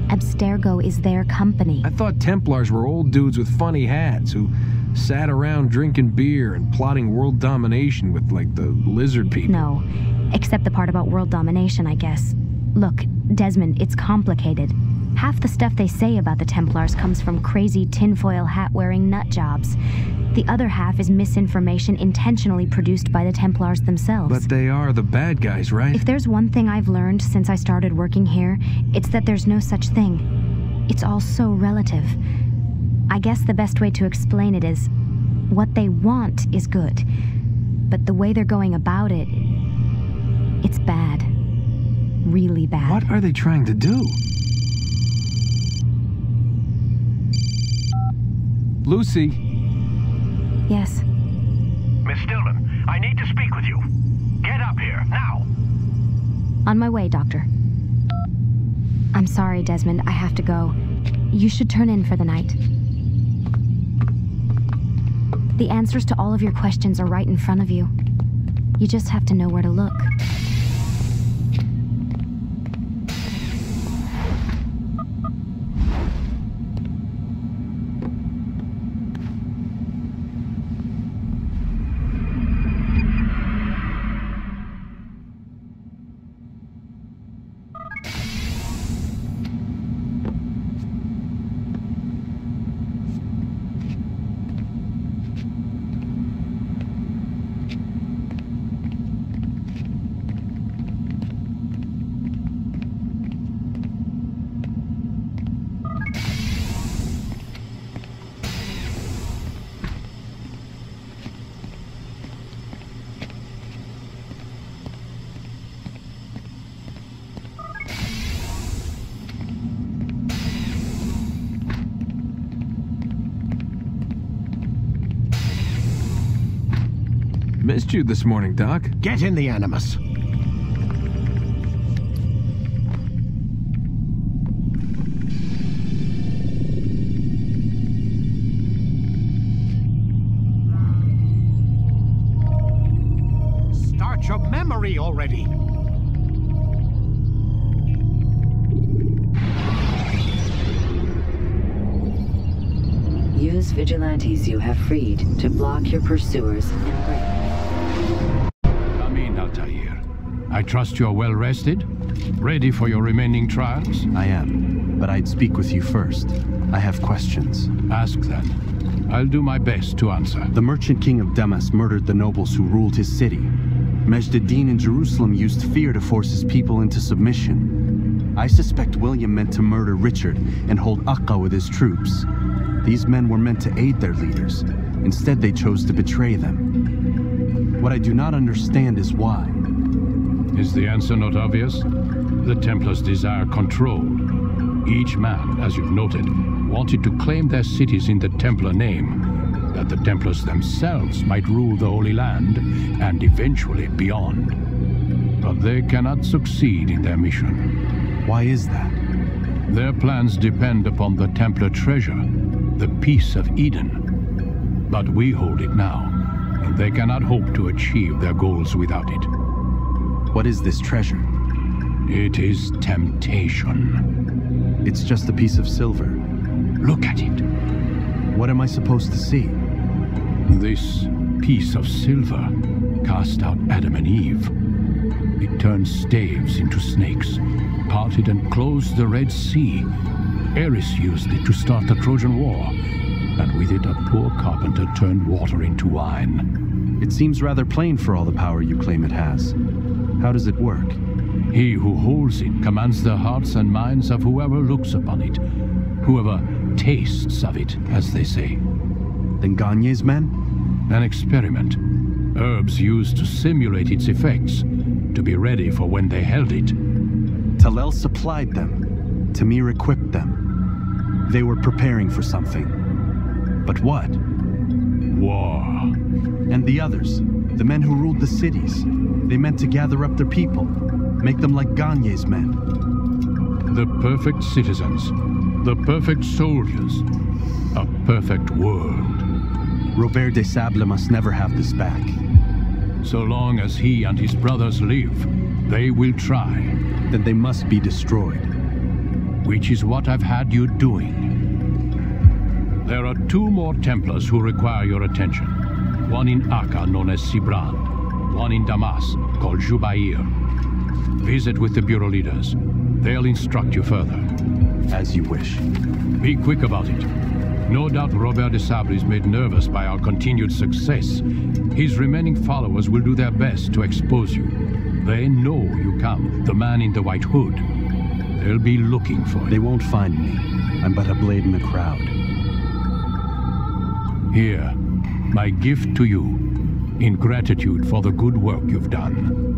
Abstergo is their company. I thought Templars were old dudes with funny hats who sat around drinking beer and plotting world domination with, like, the lizard people. No, except the part about world domination, I guess. Look, Desmond, it's complicated. Half the stuff they say about the Templars comes from crazy tinfoil hat-wearing nut jobs. The other half is misinformation intentionally produced by the Templars themselves. But they are the bad guys, right? If there's one thing I've learned since I started working here, it's that there's no such thing. It's all so relative. I guess the best way to explain it is, what they want is good. But the way they're going about it, it's bad. Really bad. What are they trying to do? Lucy. Yes? Miss Stillman, I need to speak with you. Get up here, now! On my way, Doctor. I'm sorry, Desmond, I have to go. You should turn in for the night. The answers to all of your questions are right in front of you. You just have to know where to look. Missed you this morning, Doc. Get in the Animus. Start your memory already. Use vigilantes you have freed to block your pursuers and break. Come in, Altair. I trust you're well rested? Ready for your remaining trials? I am, but I'd speak with you first. I have questions. Ask then. I'll do my best to answer. The merchant king of Damas murdered the nobles who ruled his city. Majd ad-Din in Jerusalem used fear to force his people into submission. I suspect William meant to murder Richard and hold Akka with his troops. These men were meant to aid their leaders. Instead, they chose to betray them. What I do not understand is why. Is the answer not obvious? The Templars desire control. Each man, as you've noted, wanted to claim their cities in the Templar name, that the Templars themselves might rule the Holy Land and eventually beyond. But they cannot succeed in their mission. Why is that? Their plans depend upon the Templar treasure, the Peace of Eden. But we hold it now, and they cannot hope to achieve their goals without it. What is this treasure? It is temptation. It's just a piece of silver. Look at it. What am I supposed to see? This piece of silver cast out Adam and Eve. It turned staves into snakes, parted and closed the Red Sea. Eris used it to start the Trojan War, and with it a poor carpenter turned water into wine. It seems rather plain for all the power you claim it has. How does it work? He who holds it commands the hearts and minds of whoever looks upon it, whoever tastes of it, as they say. Then Gagne's men? An experiment. Herbs used to simulate its effects, to be ready for when they held it. Talel supplied them. Tamir equipped them. They were preparing for something. But what? War. And the others, the men who ruled the cities, they meant to gather up their people, make them like Gagne's men. The perfect citizens, the perfect soldiers, a perfect world. Robert de Sable must never have this back. So long as he and his brothers live, they will try. Then they must be destroyed. Which is what I've had you doing. There are 2 more Templars who require your attention. One in Akka, known as Sibrand. One in Damas, called Jubair. Visit with the Bureau leaders. They'll instruct you further. As you wish. Be quick about it. No doubt Robert de Sable is made nervous by our continued success. His remaining followers will do their best to expose you. They know you come, the man in the white hood. They'll be looking for you. They won't find me. I'm but a blade in the crowd. Here, my gift to you, in gratitude for the good work you've done.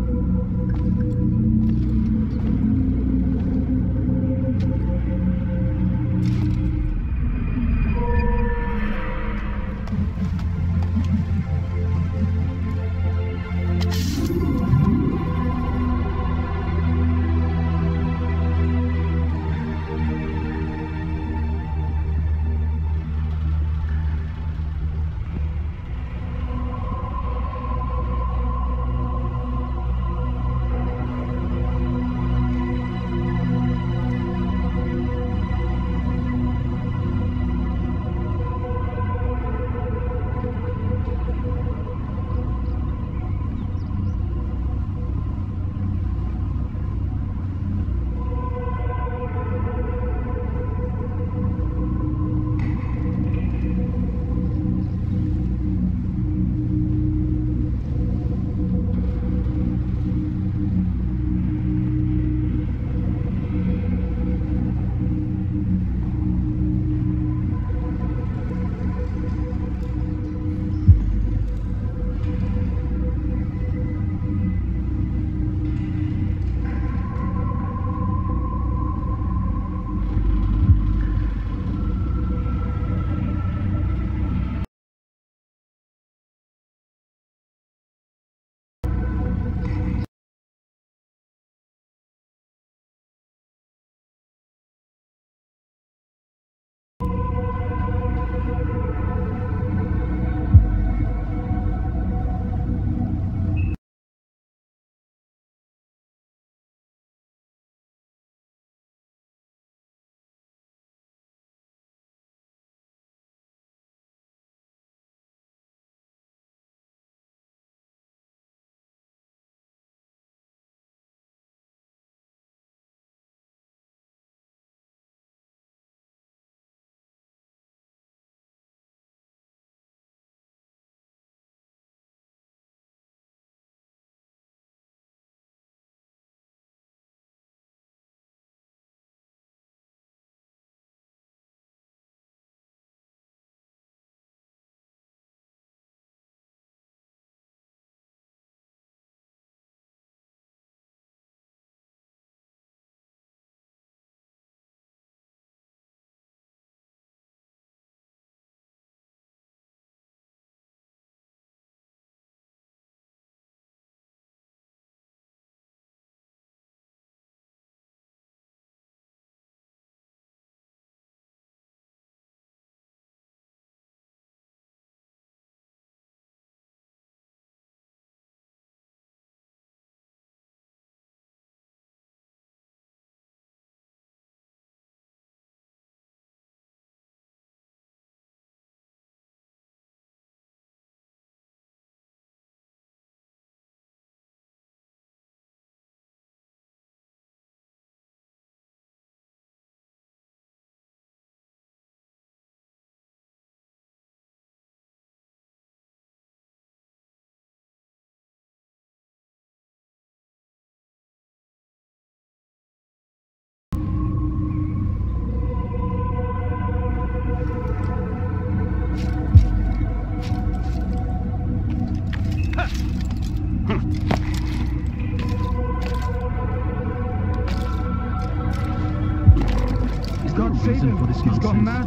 He's gone mad.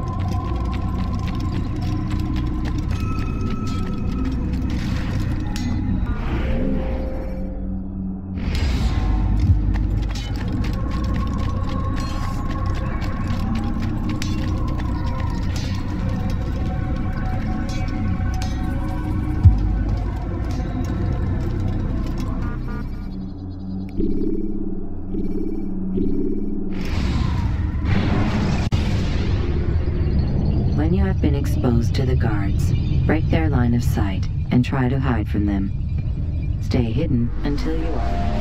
When you have been exposed to the guards, break their line of sight and try to hide from them. Stay hidden until you are.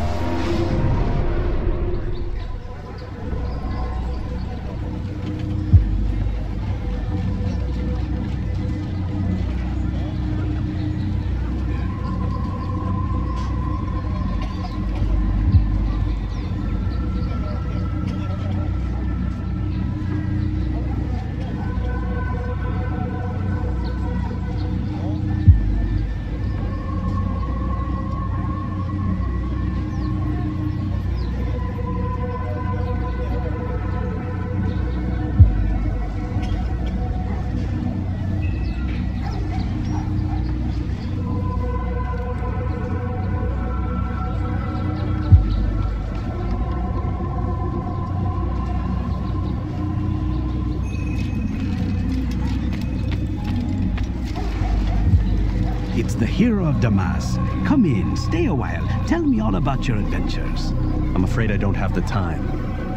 It's the hero of Damas. Come in, stay a while. Tell me all about your adventures. I'm afraid I don't have the time.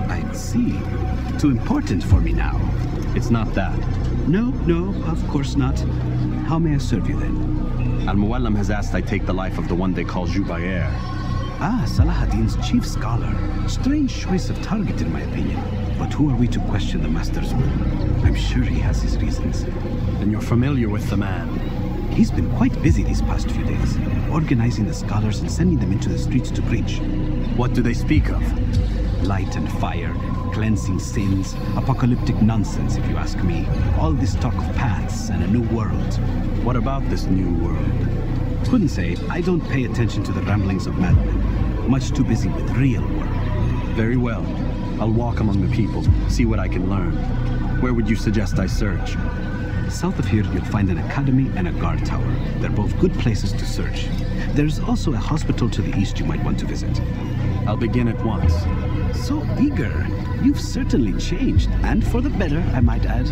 I see. Too important for me now. It's not that. No, of course not. How may I serve you then? Al-Muallim has asked I take the life of the one they call Jubair. Ah, Salahuddin's chief scholar. Strange choice of target in my opinion. But who are we to question the master's will? I'm sure he has his reasons. Then you're familiar with the man. He's been quite busy these past few days, organizing the scholars and sending them into the streets to preach. What do they speak of? Light and fire, cleansing sins, apocalyptic nonsense, if you ask me. All this talk of paths and a new world. What about this new world? Couldn't say. I don't pay attention to the ramblings of madmen. Much too busy with real work. Very well. I'll walk among the people, see what I can learn. Where would you suggest I search? South of here, you'll find an academy and a guard tower. They're both good places to search. There's also a hospital to the east you might want to visit. I'll begin at once. So eager. You've certainly changed, and for the better, I might add.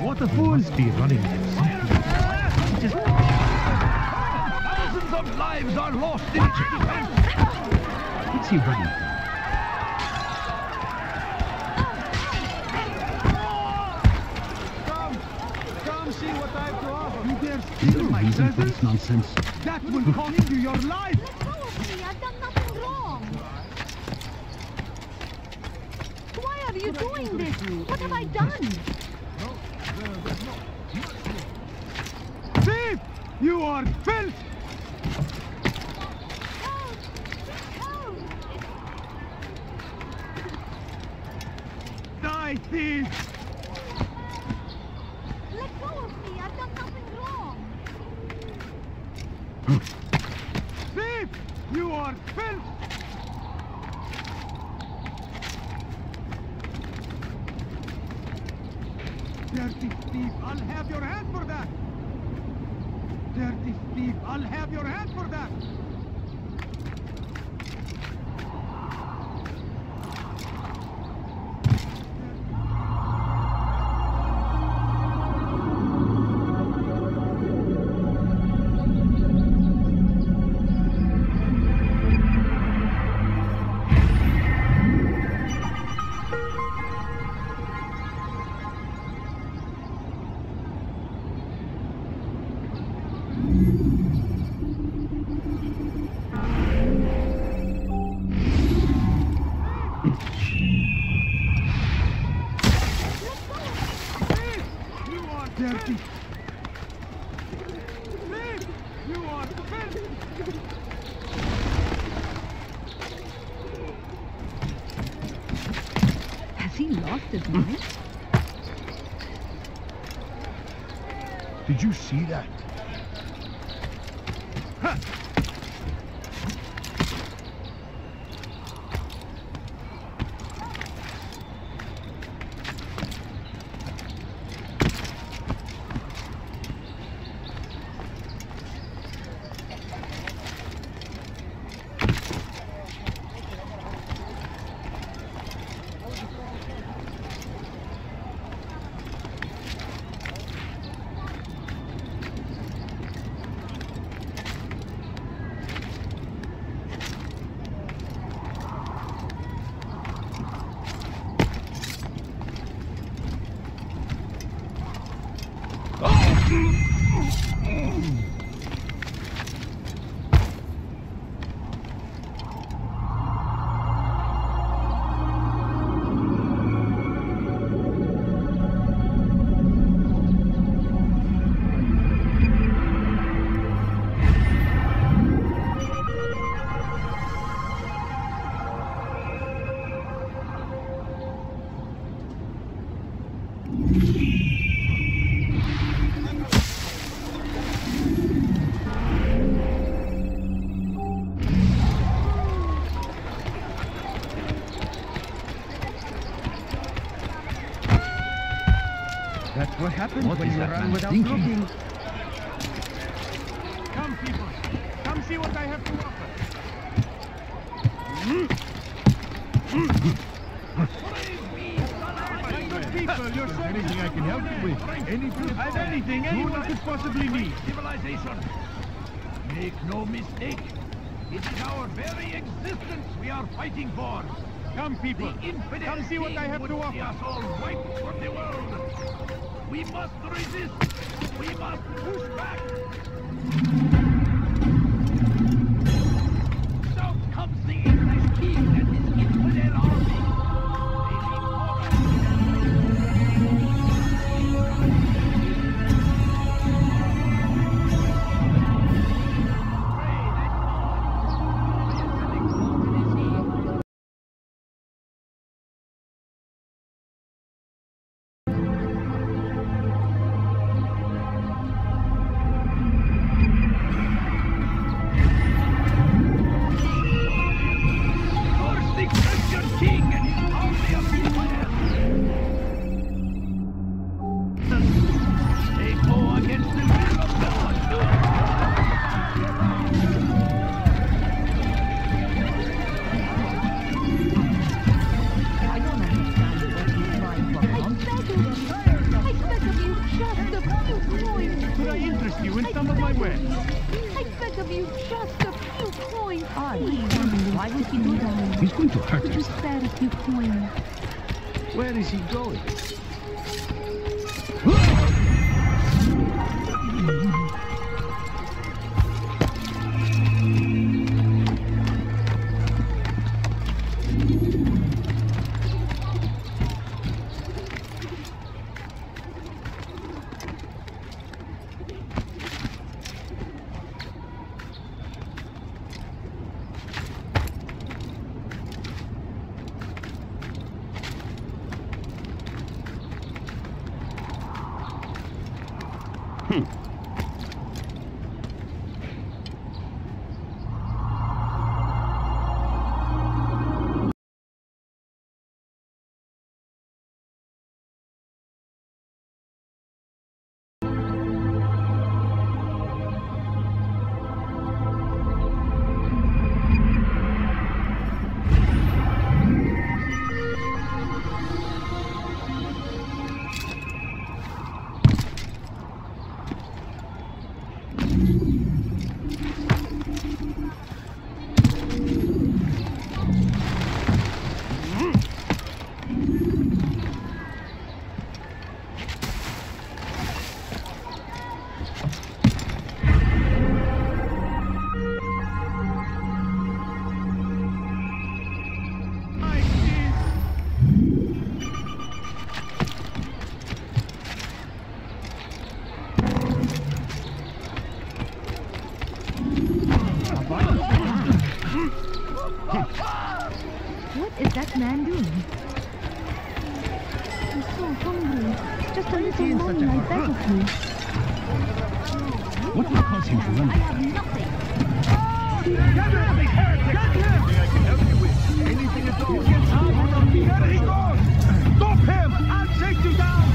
What a fool! Must be running just... Thousands of lives are lost in its defense! What's he running from? Come see what I have to offer. You dare steal my reason for this nonsense? That will cost you your life! Let go of me! I've done nothing wrong! Why are you doing this? What have I done? Thief! You are filth! Help! Help! Die, thief! Let go of me! I've done nothing wrong! Thief! You are filth! Dirty thief, I'll have your hand for that! Dirty thief, I'll have your hand for that! dirty. You are filthy. Has he lost his mind? Did you see that? Huh. That's what happens What when is you that run man without thinking? looking. Come, people. Come see what I have to offer. People, your service. Anything I can help you with? Anything? I've anything anyone could possibly need. Civilization. Make no mistake. It is our very existence we are fighting for. Come, people. The infidel Come see what I have would to see offer. us all wiped from the world. We must resist. We must push back. South comes the English king and his infidel army. Why would he do that? He's going to hurt Could you himself. spare a few coins? Where is he going? is that man doing? I'm so hungry. Just a little money, I beg of you. What will cause him to run? I have nothing. Anything at all. There he goes! Stop him! I'll take you down!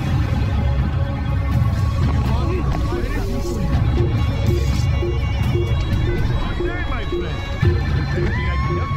Okay, my friend. Anything I can help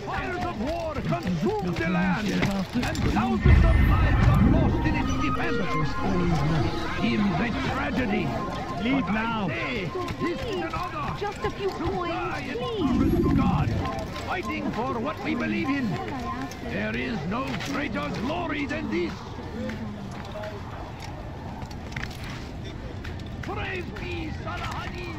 Fires of war consumed the land, and thousands of lives are lost in its defense. Seems a tragedy. Leave But now. I say, this is an honor. Just a few coins, Service to God, fighting for what we believe in. There is no greater glory than this. Praise be Saladin.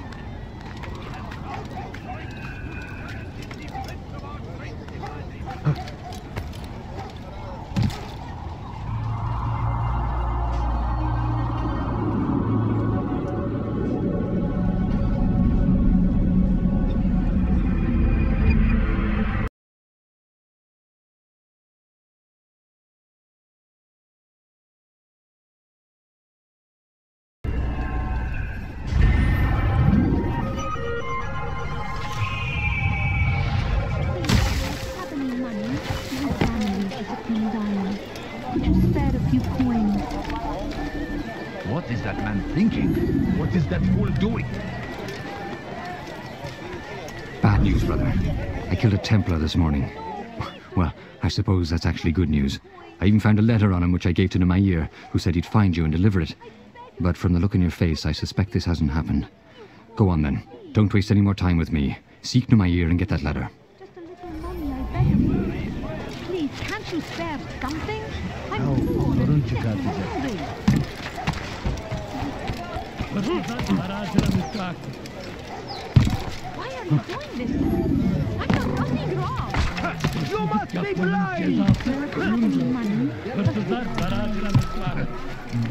What is that man thinking? What is that fool doing? Bad news, brother. I killed a Templar this morning. Well, I suppose that's actually good news. I even found a letter on him which I gave to Nemair, who said he'd find you and deliver it. But from the look in your face, I suspect this hasn't happened. Go on then. Don't waste any more time with me. Seek Nemair and get that letter. Just a little money, I beg of you. Please, can't you spare something? I'm poor and hungry. Why are you doing this? I've done nothing wrong. You must be blind!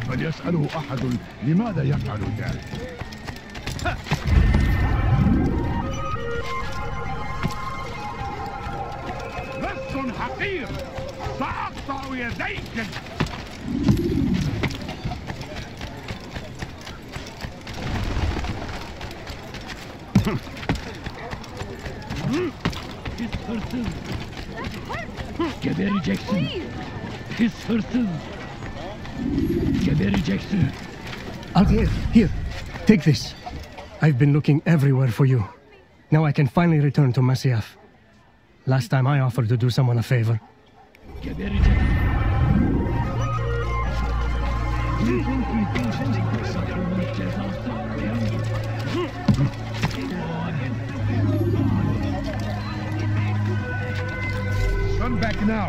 فليسأله أحد لماذا يفعل ذلك؟ لص حقير سأقطع يديك. Pis hırsız. Gebereceksin. Pis hırsız. Gebereceksin. Here, take this. I've been looking everywhere for you. Now I can finally return to Masyaf. Last time I offered to do someone a favor. Gebereceksin. Come back now.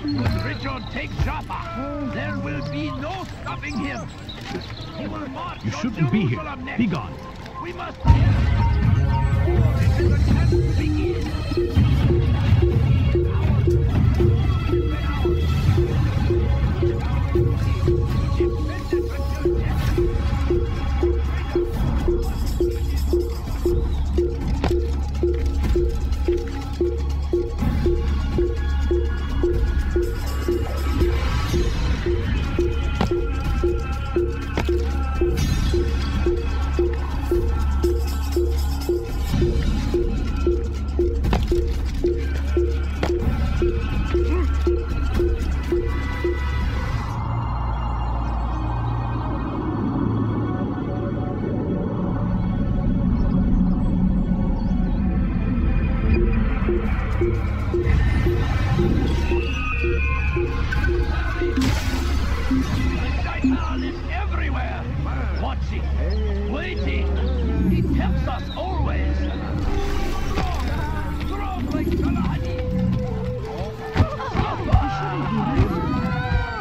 When Richard takes Jaffa, there will be no stopping him. He will march You shouldn't be here. Be gone. We must. This is a chance to begin. Watching, waiting. He tempts us always. Strong like Salahadin.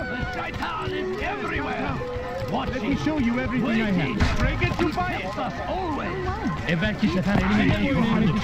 The shaitan is everywhere. Watching. Let me show you everything I have. Break it to buy it. Us always. Belki sefer elime gelip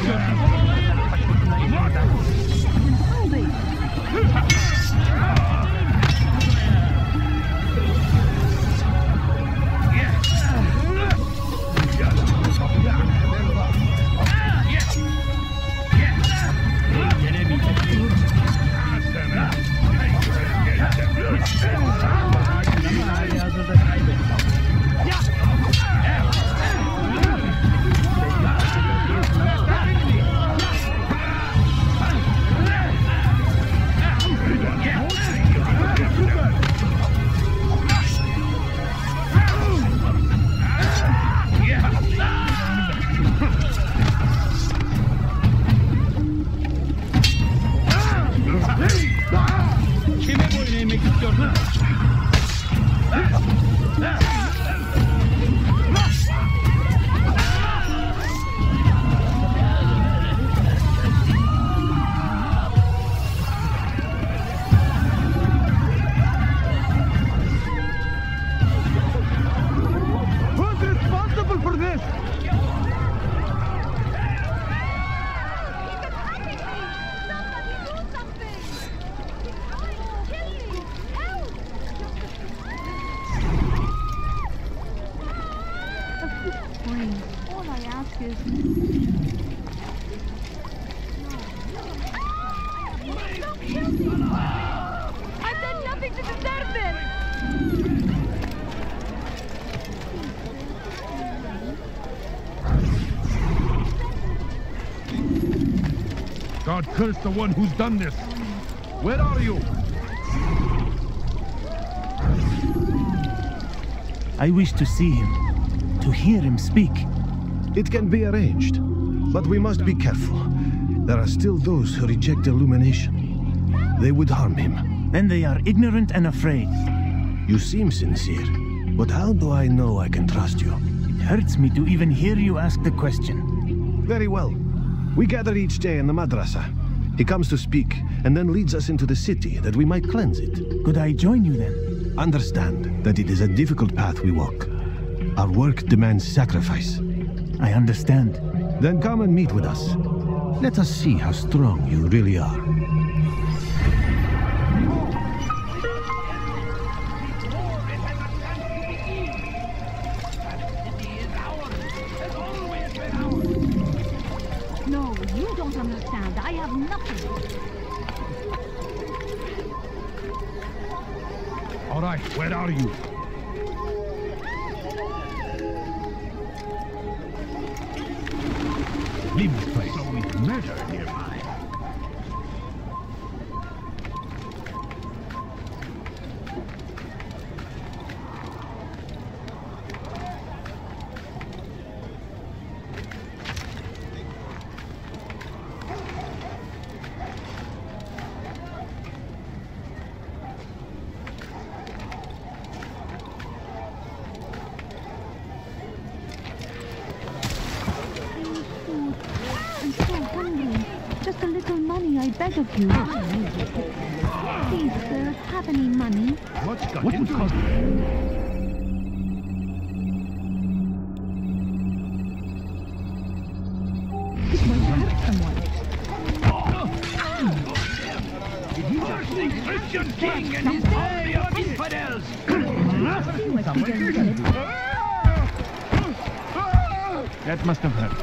God curse the one who's done this. Where are you? I wish to see him, to hear him speak. It can be arranged, but we must be careful. There are still those who reject illumination. They would harm him. Then they are ignorant and afraid. You seem sincere, but how do I know I can trust you? It hurts me to even hear you ask the question. Very well. We gather each day in the madrasa. He comes to speak, and then leads us into the city that we might cleanse it. Could I join you then? Understand that it is a difficult path we walk. Our work demands sacrifice. I understand. Then come and meet with us. Let us see how strong you really are. No, you don't understand. I have nothing. All right, where are you? Leave this place. So we've murder nearby. I beg of you. Please, sir, have any money? What would cost? This might hurt someone. The Christian king and his army of infidels! That must have hurt.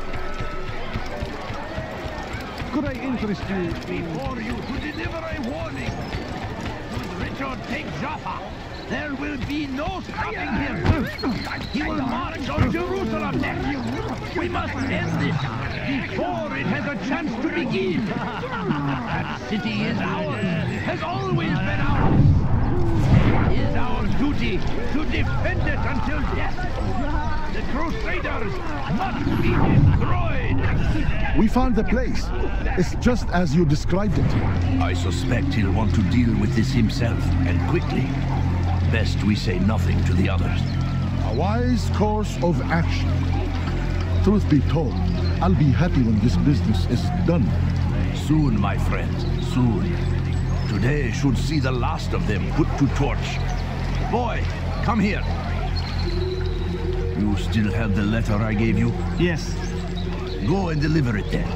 Could I interest you in... For you to deliver a warning. Should Richard take Jaffa, there will be no stopping him. He will march on Jerusalem next. We must end this before it has a chance to begin. That city is ours, has always been ours. It is our duty to defend it until death. The Crusaders must be destroyed. We found the place. It's just as you described it. I suspect he'll want to deal with this himself, and quickly. Best we say nothing to the others. A wise course of action. Truth be told, I'll be happy when this business is done. Soon, my friend, soon. Today should see the last of them put to torch. Boy, come here. You still have the letter I gave you? Yes. Go and deliver it then.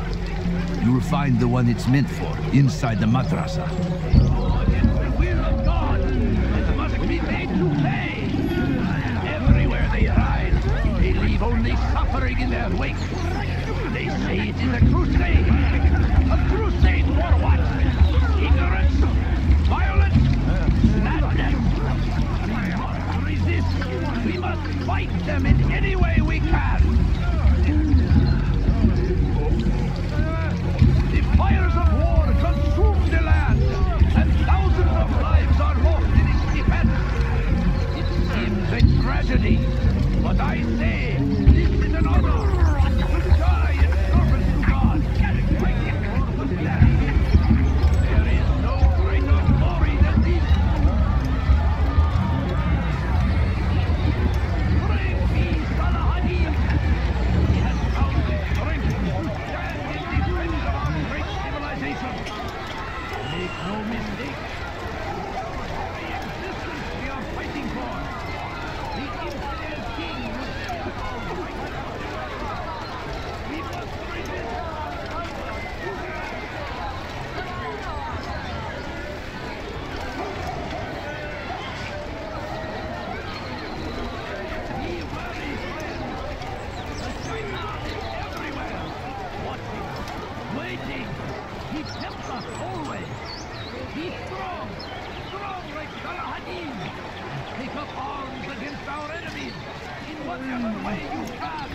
You'll find the one it's meant for inside the madrasa. Against the will of God, it must be made to pay. Everywhere they ride, they leave only suffering in their wake. They say it is a crusade. A crusade for what? Ignorance, violence, madness. We must resist. We must fight them in any way we can. The fires of war consume the land, and thousands of lives are lost in its defense. It seems a tragedy, but I say this is an honor. To die in service to God. There is no greater glory than this. Brave me, Salahadin. He has found the strength to stand in defense of our great civilization. Make no mistake. The existence we are fighting for. The infidel king will set us all right. We must resist. Be wary, friends. The shaitan is everywhere. Watching, waiting. He tempts us always. Be strong, strong like Salahadin. Take up arms against our enemies in whatever way you can.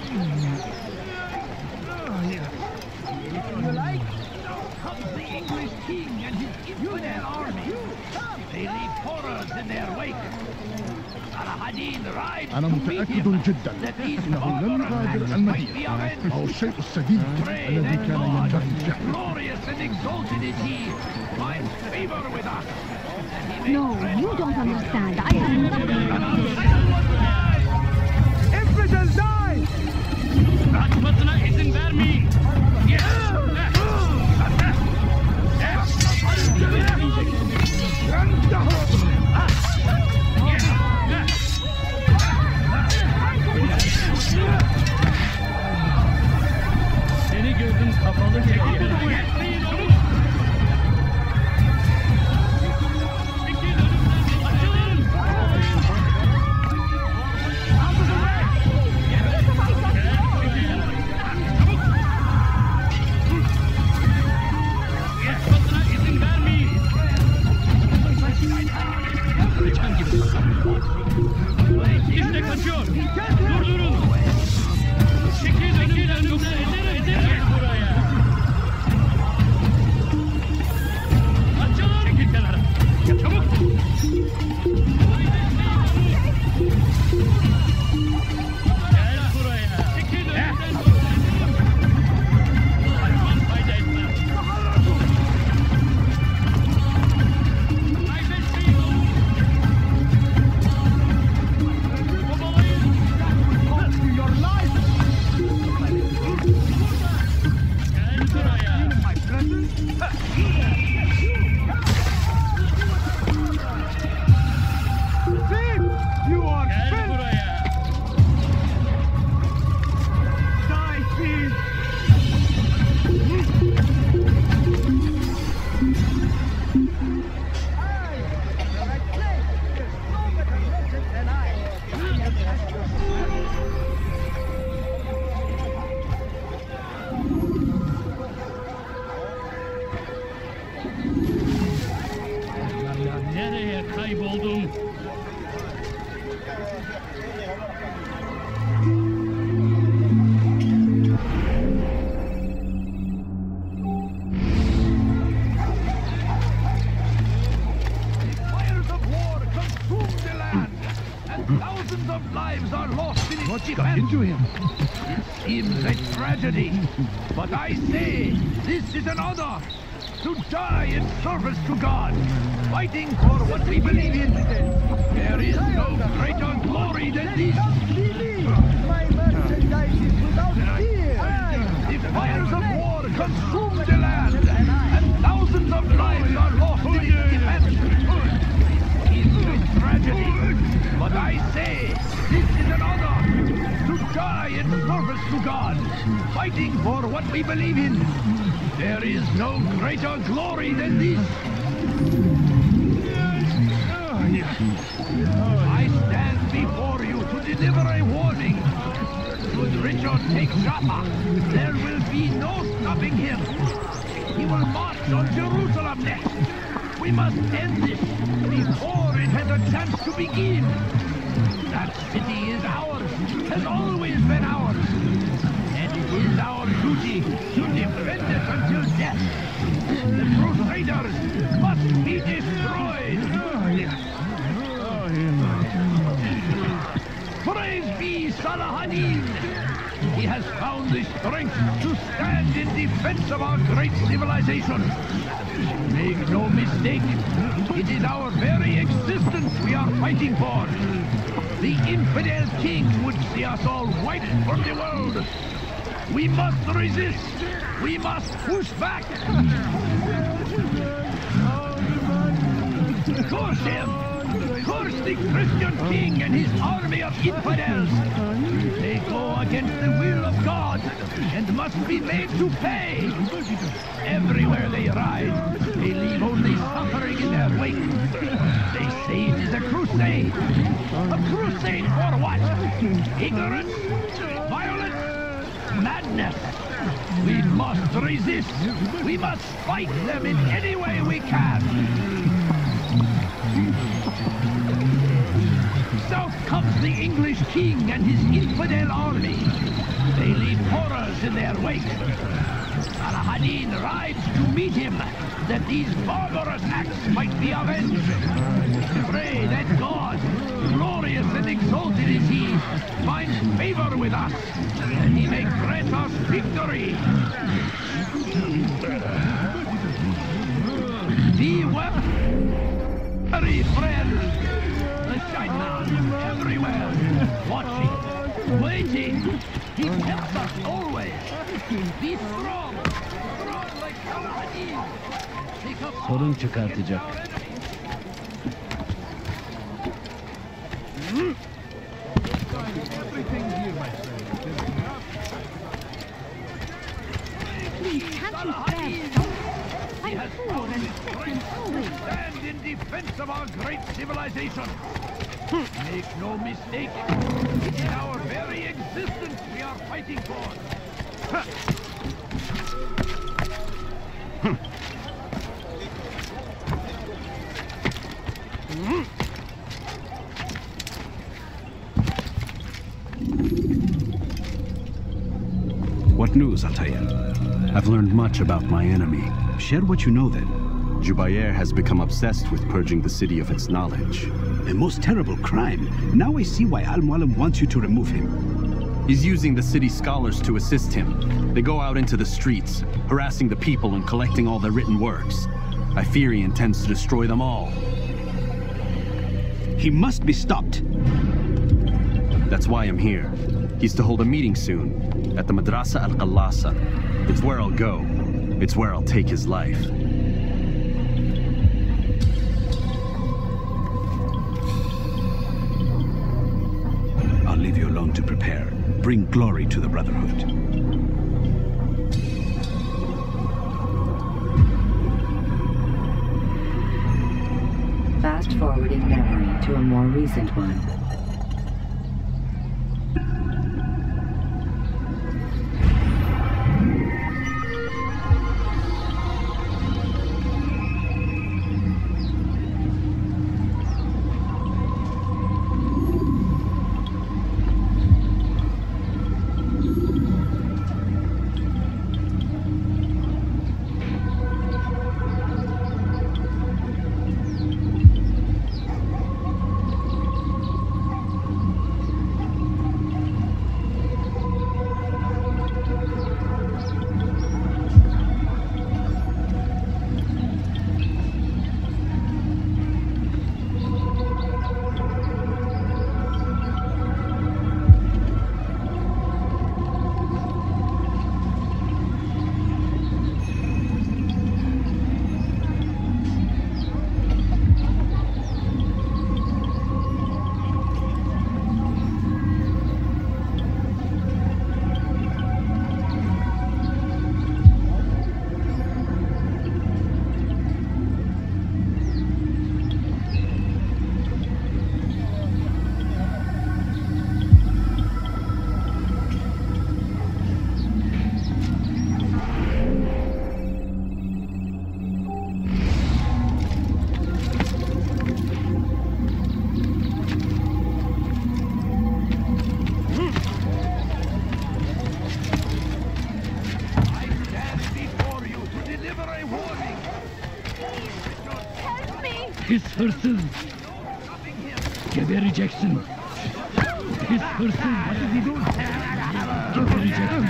If you like, now comes the English king and his infidel army. They leave horrors in their wake. Salahadin rides أنا to meet متأكد him. جدا That these أنه لن يغادر barbarous might be المدينة avenged. أو الشيء السديد Pray الذي that كان God, ينبغي فعله. glorious and exalted is he, finds favor with us. No, you don't understand. I have Infidel die! Rajputana izin vermeyin. Seni gözüm kapalı geliyor. İşte kaçıyor. Durdurun. Çekil önümden yoksa eder buraya. Açılın. Çekil kenara. Çabuk. Gel buraya. Çekil önümden. Kaçman fayda etmez. Kaybetmeyin oğlum. You are finished! Die, thief! Nereye kayboldum? Fires of war consume the land, and thousands of lives are lost in its What's defense. got into him? It seems a tragedy, but I say this is an honor. To die in service to God, fighting for what we believe in. There is no greater glory than this. consumed the land, and thousands of lives are lost in its defense. It's a tragedy, but I say this is an honor to die in service to God, fighting for what we believe in. There is no greater glory than this. I stand before you to deliver a warning. Should Richard take Jaffa, there will be no stopping him. He will march on Jerusalem next. We must end this before it has a chance to begin. That city is ours, has always been ours. And it is our duty to defend it until death. The Crusaders must be destroyed. Praise be Saladin! He has found the strength to stand in defense of our great civilization. Make no mistake, it is our very existence we are fighting for. The infidel king would see us all wiped from the world. We must resist. We must push back. Curse him! Curse the Christian king and his army of infidels! They go against the will of God and must be made to pay! Everywhere they ride, they leave only suffering in their wake. They say it is a crusade. A crusade for what? Ignorance? Violence? Madness! We must resist! We must fight them in any way we can! South comes the English king and his infidel army. They leave horrors in their wake. Saladin rides to meet him, that these barbarous acts might be avenged. Pray that God, glorious and exalted is he, finds favor with us, and he may grant us victory. Be well, friends. The Shaitan everywhere, watching, waiting. He helps us always. Be strong, strong like Saladin. Sorun çıkartacak. Please, can't you spare some? I'm poor and sick and hungry. Stand in defense of our great civilization. Make no mistake, it is our very existence we are fighting for. What news, Altair? I've learned much about my enemy. Share what you know then. Jubair has become obsessed with purging the city of its knowledge. A most terrible crime. Now I see why Al-Mualim wants you to remove him. He's using the city scholars to assist him. They go out into the streets, harassing the people and collecting all their written works. I fear he intends to destroy them all. He must be stopped. That's why I'm here. He's to hold a meeting soon, at the Madrasa Al-Qallasa. It's where I'll go. It's where I'll take his life. I'll leave you alone to prepare. Bring glory to the Brotherhood. Fast-forwarding memory to a more recent one. His hırsız. Gebereceksin. His hırsız. Gebereceksin.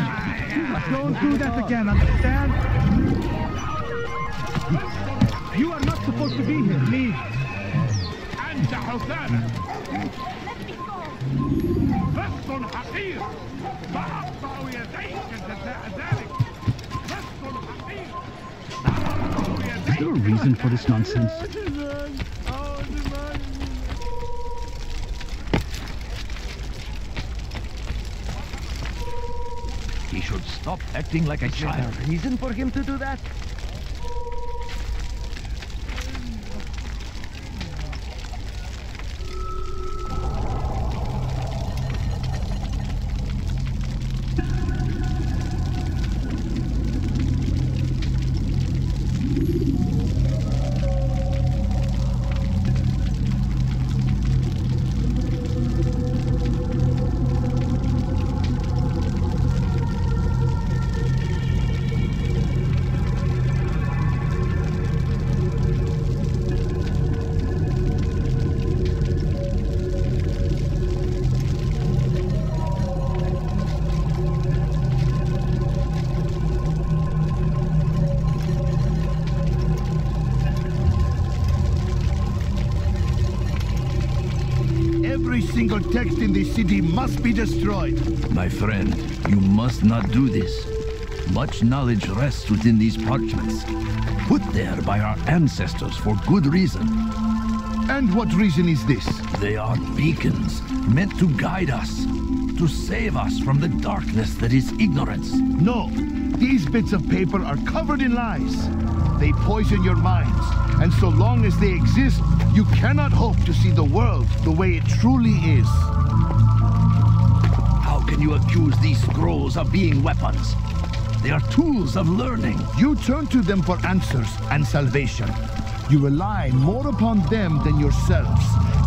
Don't do that again, understand? You are not supposed to be here, leave. أنت حسانا بس حقير سأقطع يديك جزاء ذلك بس حقير. Is there a reason for this nonsense? He should stop acting like a child. Reason for him to do that? Every single text in the city must be destroyed. My friend, you must not do this. Much knowledge rests within these parchments, put there by our ancestors for good reason. And what reason is this? They are beacons, meant to guide us, to save us from the darkness that is ignorance. No, these bits of paper are covered in lies. They poison your minds, and so long as they exist, you cannot hope to see the world the way it truly is. How can you accuse these scrolls of being weapons? They are tools of learning. You turn to them for answers and salvation. You rely more upon them than yourselves.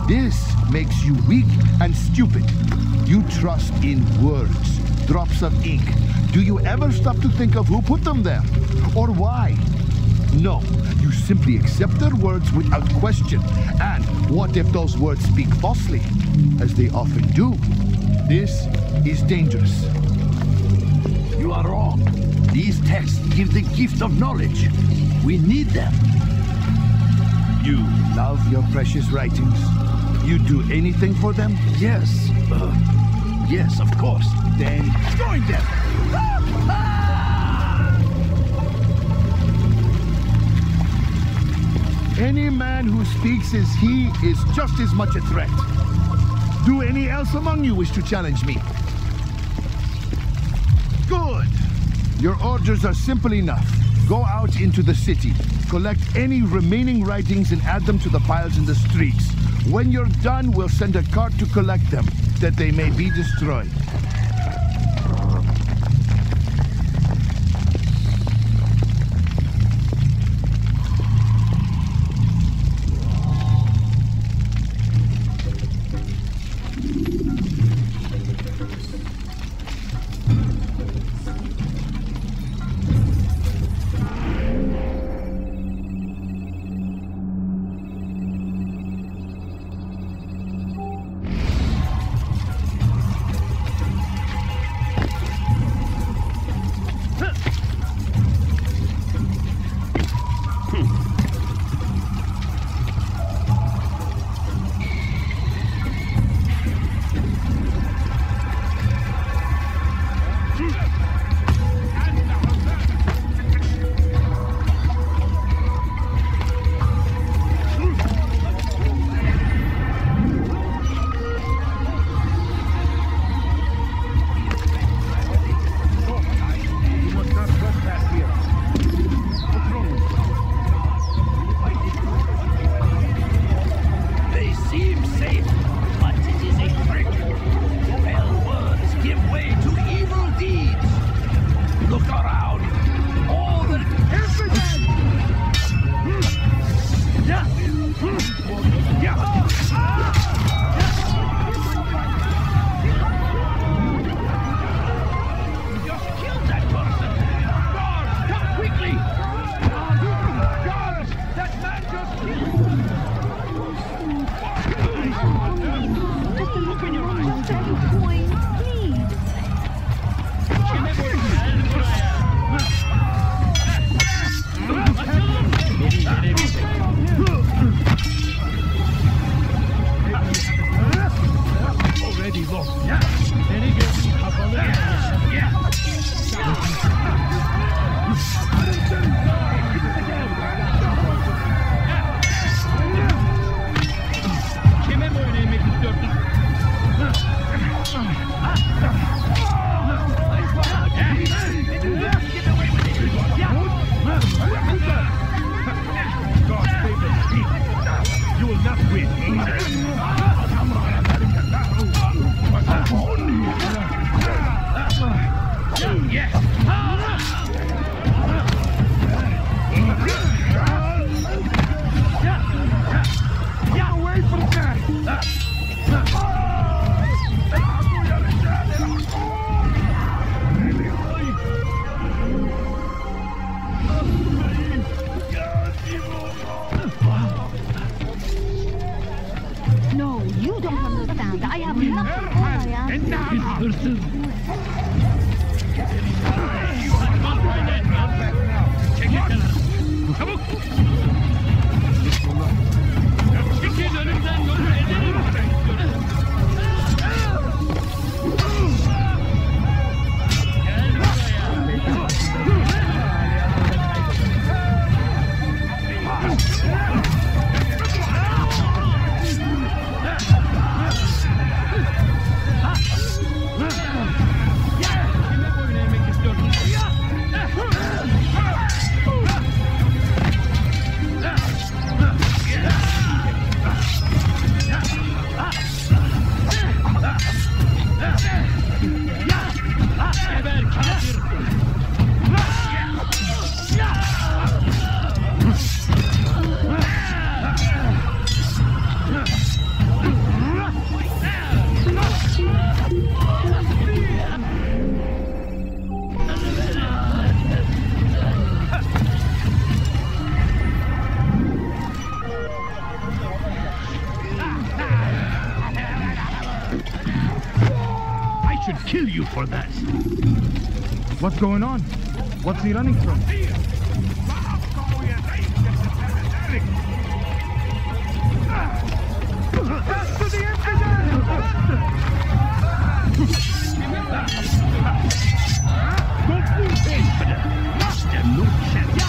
This makes you weak and stupid. You trust in words, drops of ink. Do you ever stop to think of who put them there? Or why? No, you simply accept their words without question. And what if those words speak falsely, as they often do? This is dangerous. You are wrong. These texts give the gift of knowledge. We need them. You love your precious writings. You do anything for them? Yes. Yes, of course. Then join them! Any man who speaks as he is just as much a threat. Do any else among you wish to challenge me? Good. Your orders are simple enough. Go out into the city, collect any remaining writings and add them to the piles in the streets. When you're done, we'll send a cart to collect them, that they may be destroyed. Hırsız. Çekil kenara. Çabuk. Çekil önümden, yoksa ederim. Kill you for that. What's going on? What's he running from? Back to the infidel! Don't move, infidel! Master, no chance.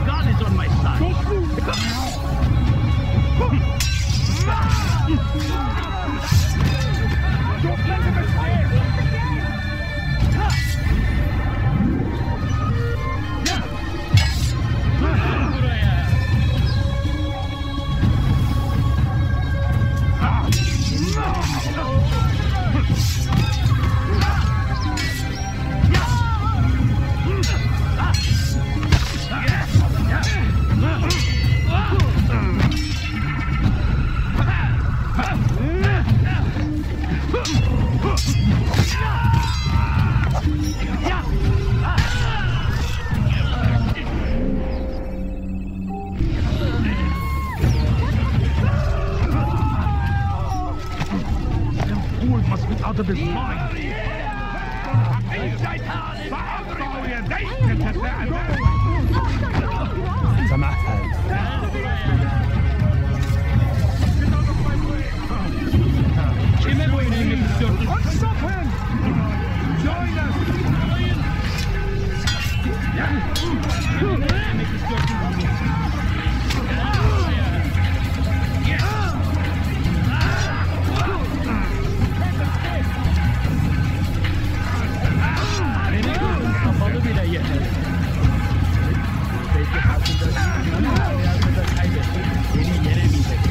God is on my side. Don't move! Don't let him escape! Out of his mind. Stop him! Join us! Kapalı bile yeter. Belki hakkında hayatında kaybetti. Beni yenemeyecek.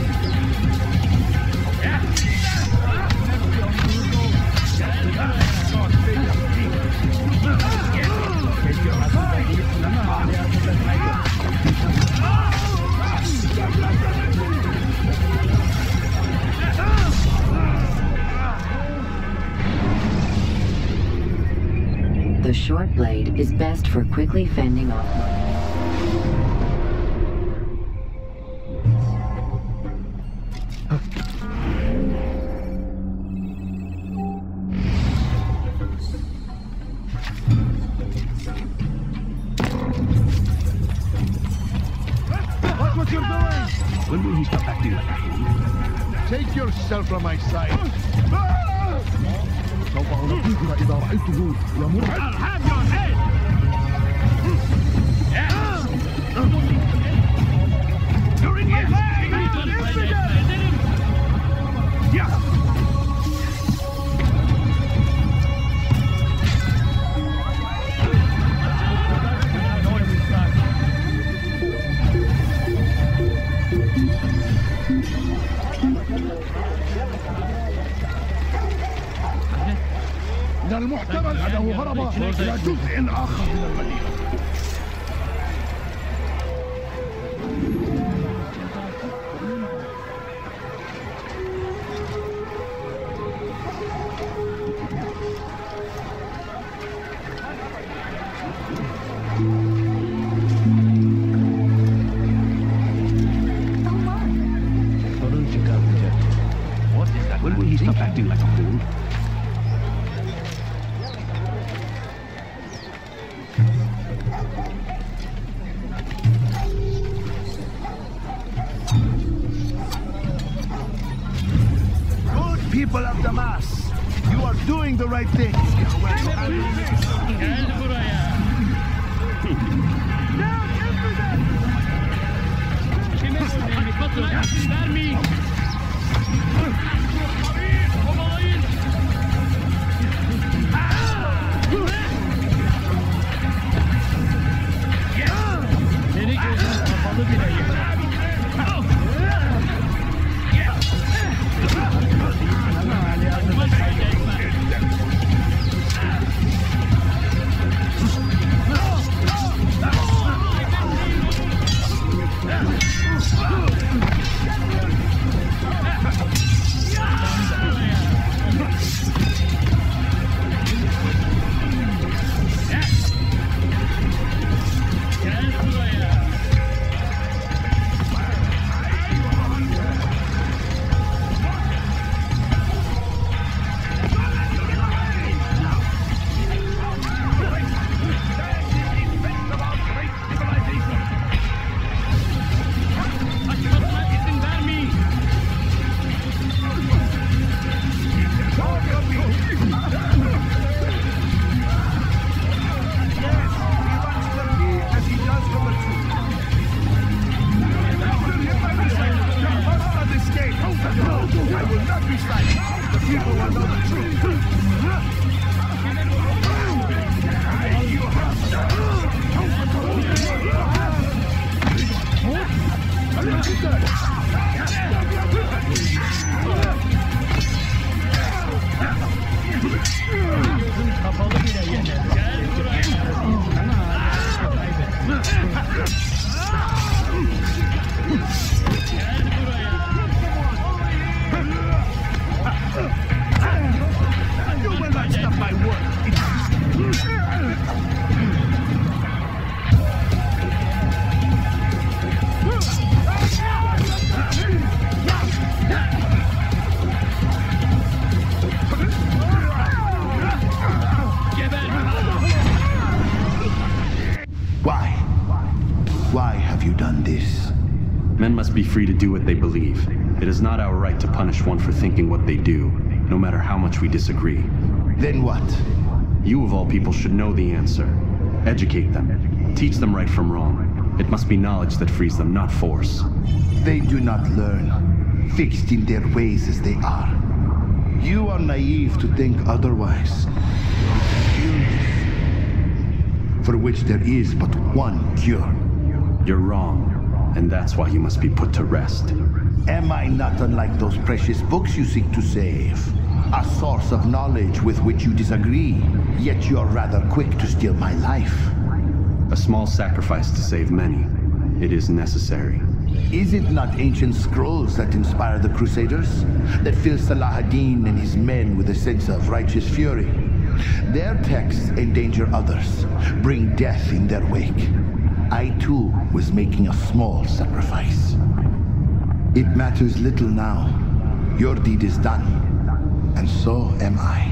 The short blade is best for quickly fending off. Watch what you're doing! When will he stop acting like a fool? Take yourself from my side. سوف أنقذك إذا رأيته يمر. I'll have your head! You're in my way! من المحتمل أنه هرب إلى جزء آخر من المدينة. When will he stop acting like a fool? doing the right thing. Gel buraya. Kime koyayım? Fatura vermeyin. Kovalayın. Seni gözün kapalı bile yeter. Why have you done this? Men must be free to do what they believe. It is not our right to punish one for thinking what they do, no matter how much we disagree. Then what? You of all people should know the answer. Educate them. Teach them right from wrong. It must be knowledge that frees them, not force. They do not learn, fixed in their ways as they are. You are naive to think otherwise. Illness, for which there is but one cure. You're wrong, and that's why you must be put to rest. Am I not unlike those precious books you seek to save? A source of knowledge with which you disagree, yet you are rather quick to steal my life. A small sacrifice to save many. It is necessary. Is it not ancient scrolls that inspire the Crusaders? That fill Salah ad-Din and his men with a sense of righteous fury? Their texts endanger others, bring death in their wake. I too was making a small sacrifice. It matters little now. Your deed is done, and so am I.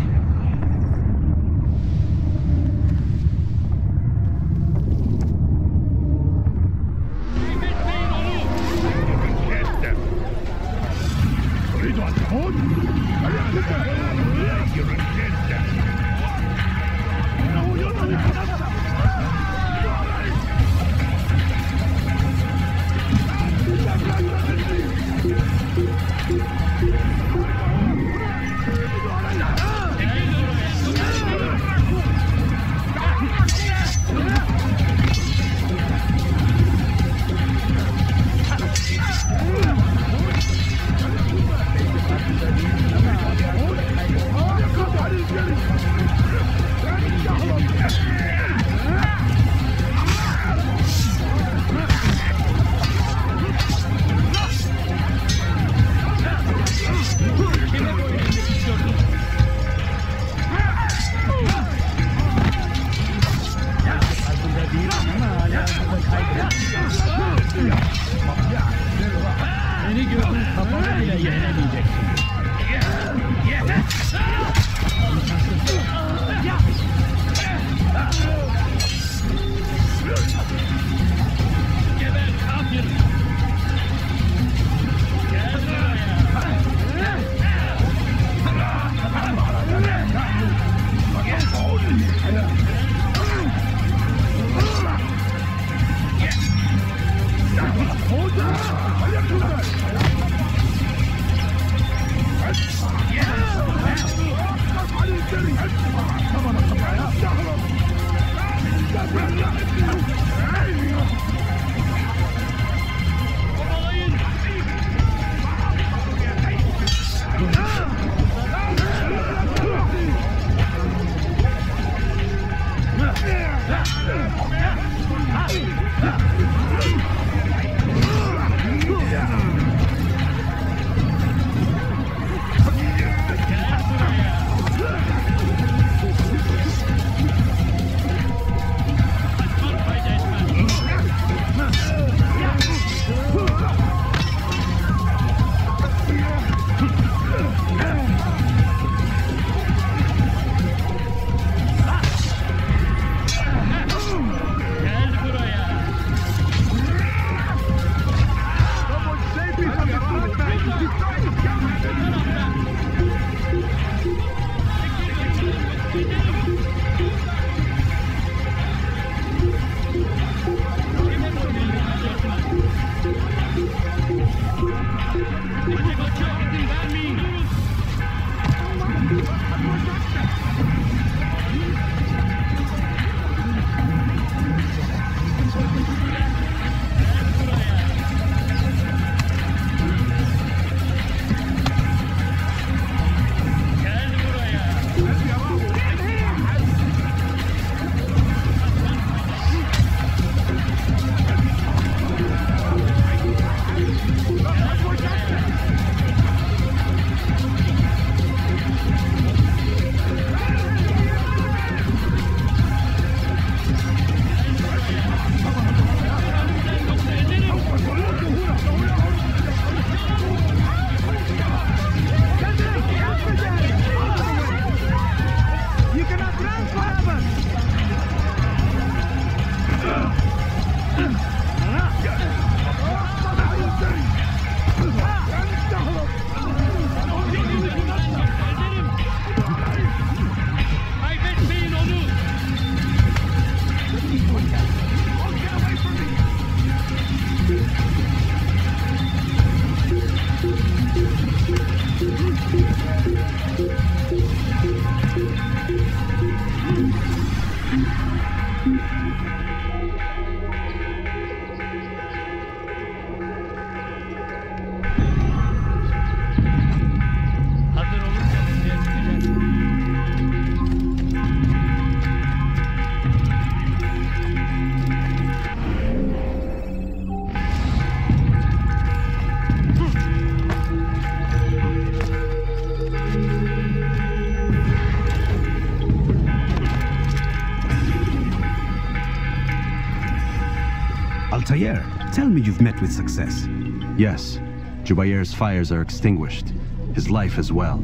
Altair, tell me you've met with success. Yes. Jubair's fires are extinguished. His life as well.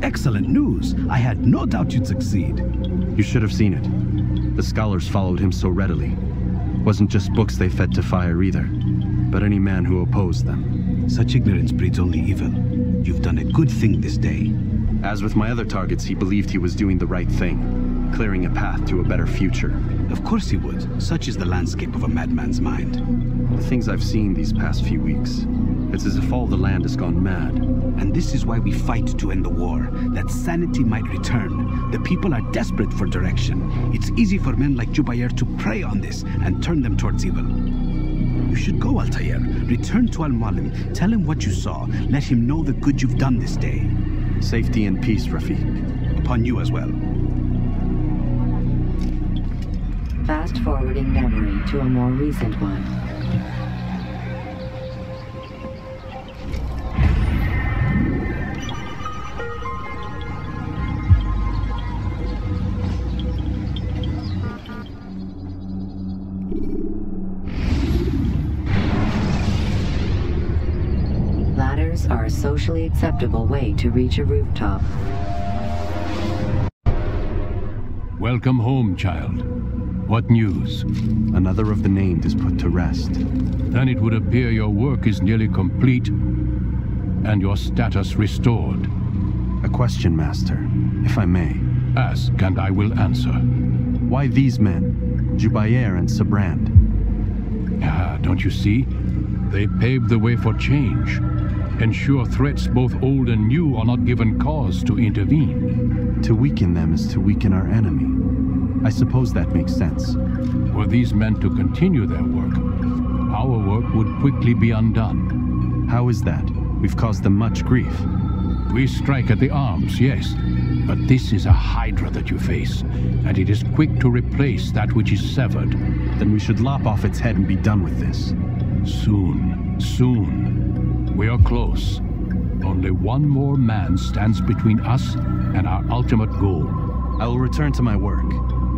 Excellent news. I had no doubt you'd succeed. You should have seen it. The scholars followed him so readily. Wasn't just books they fed to fire either, but any man who opposed them. Such ignorance breeds only evil. You've done a good thing this day. As with my other targets, he believed he was doing the right thing, clearing a path to a better future. Of course he would. Such is the landscape of a madman's mind. The things I've seen these past few weeks, it's as if all the land has gone mad. And this is why we fight to end the war, that sanity might return. The people are desperate for direction. It's easy for men like Jubair to prey on this and turn them towards evil. You should go, Altair. Return to Al-Mualim. Tell him what you saw. Let him know the good you've done this day. Safety and peace, Rafiq. Upon you as well. Fast-forwarding memory to a more recent one. Ladders are a socially acceptable way to reach a rooftop. Welcome home, child. What news? Another of the named is put to rest. Then it would appear your work is nearly complete and your status restored. A question, Master, if I may. Ask and I will answer. Why these men, Jubair and Sabrand? Ah, don't you see? They paved the way for change. Ensure threats both old and new are not given cause to intervene. To weaken them is to weaken our enemy. I suppose that makes sense. Were these men to continue their work, our work would quickly be undone. How is that? We've caused them much grief. We strike at the arms, yes, but this is a hydra that you face, and it is quick to replace that which is severed. Then we should lop off its head and be done with this. Soon, soon. We are close. Only one more man stands between us and our ultimate goal. I will return to my work.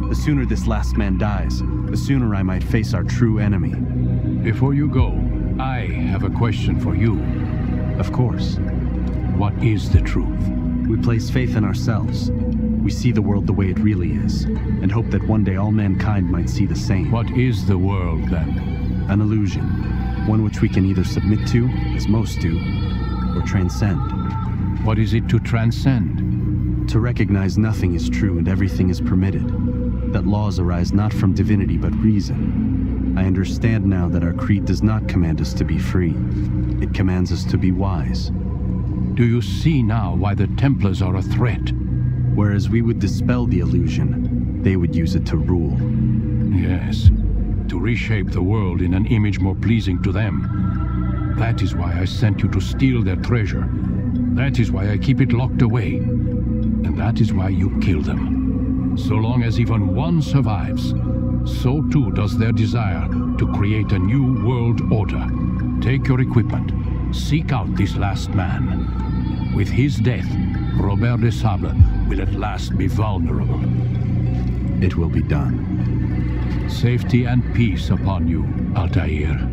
The sooner this last man dies, the sooner I might face our true enemy. Before you go, I have a question for you. Of course. What is the truth? We place faith in ourselves. We see the world the way it really is, and hope that one day all mankind might see the same. What is the world, then? An illusion. One which we can either submit to, as most do, or transcend. What is it to transcend? To recognize nothing is true and everything is permitted. That laws arise not from divinity but reason. I understand now that our creed does not command us to be free. It commands us to be wise. Do you see now why the Templars are a threat? Whereas we would dispel the illusion, they would use it to rule. Yes, to reshape the world in an image more pleasing to them. That is why I sent you to steal their treasure. That is why I keep it locked away. And that is why you kill them. So long as even one survives, so too does their desire to create a new world order. Take your equipment. Seek out this last man. With his death, Robert de Sable will at last be vulnerable. It will be done. Safety and peace upon you, Altair.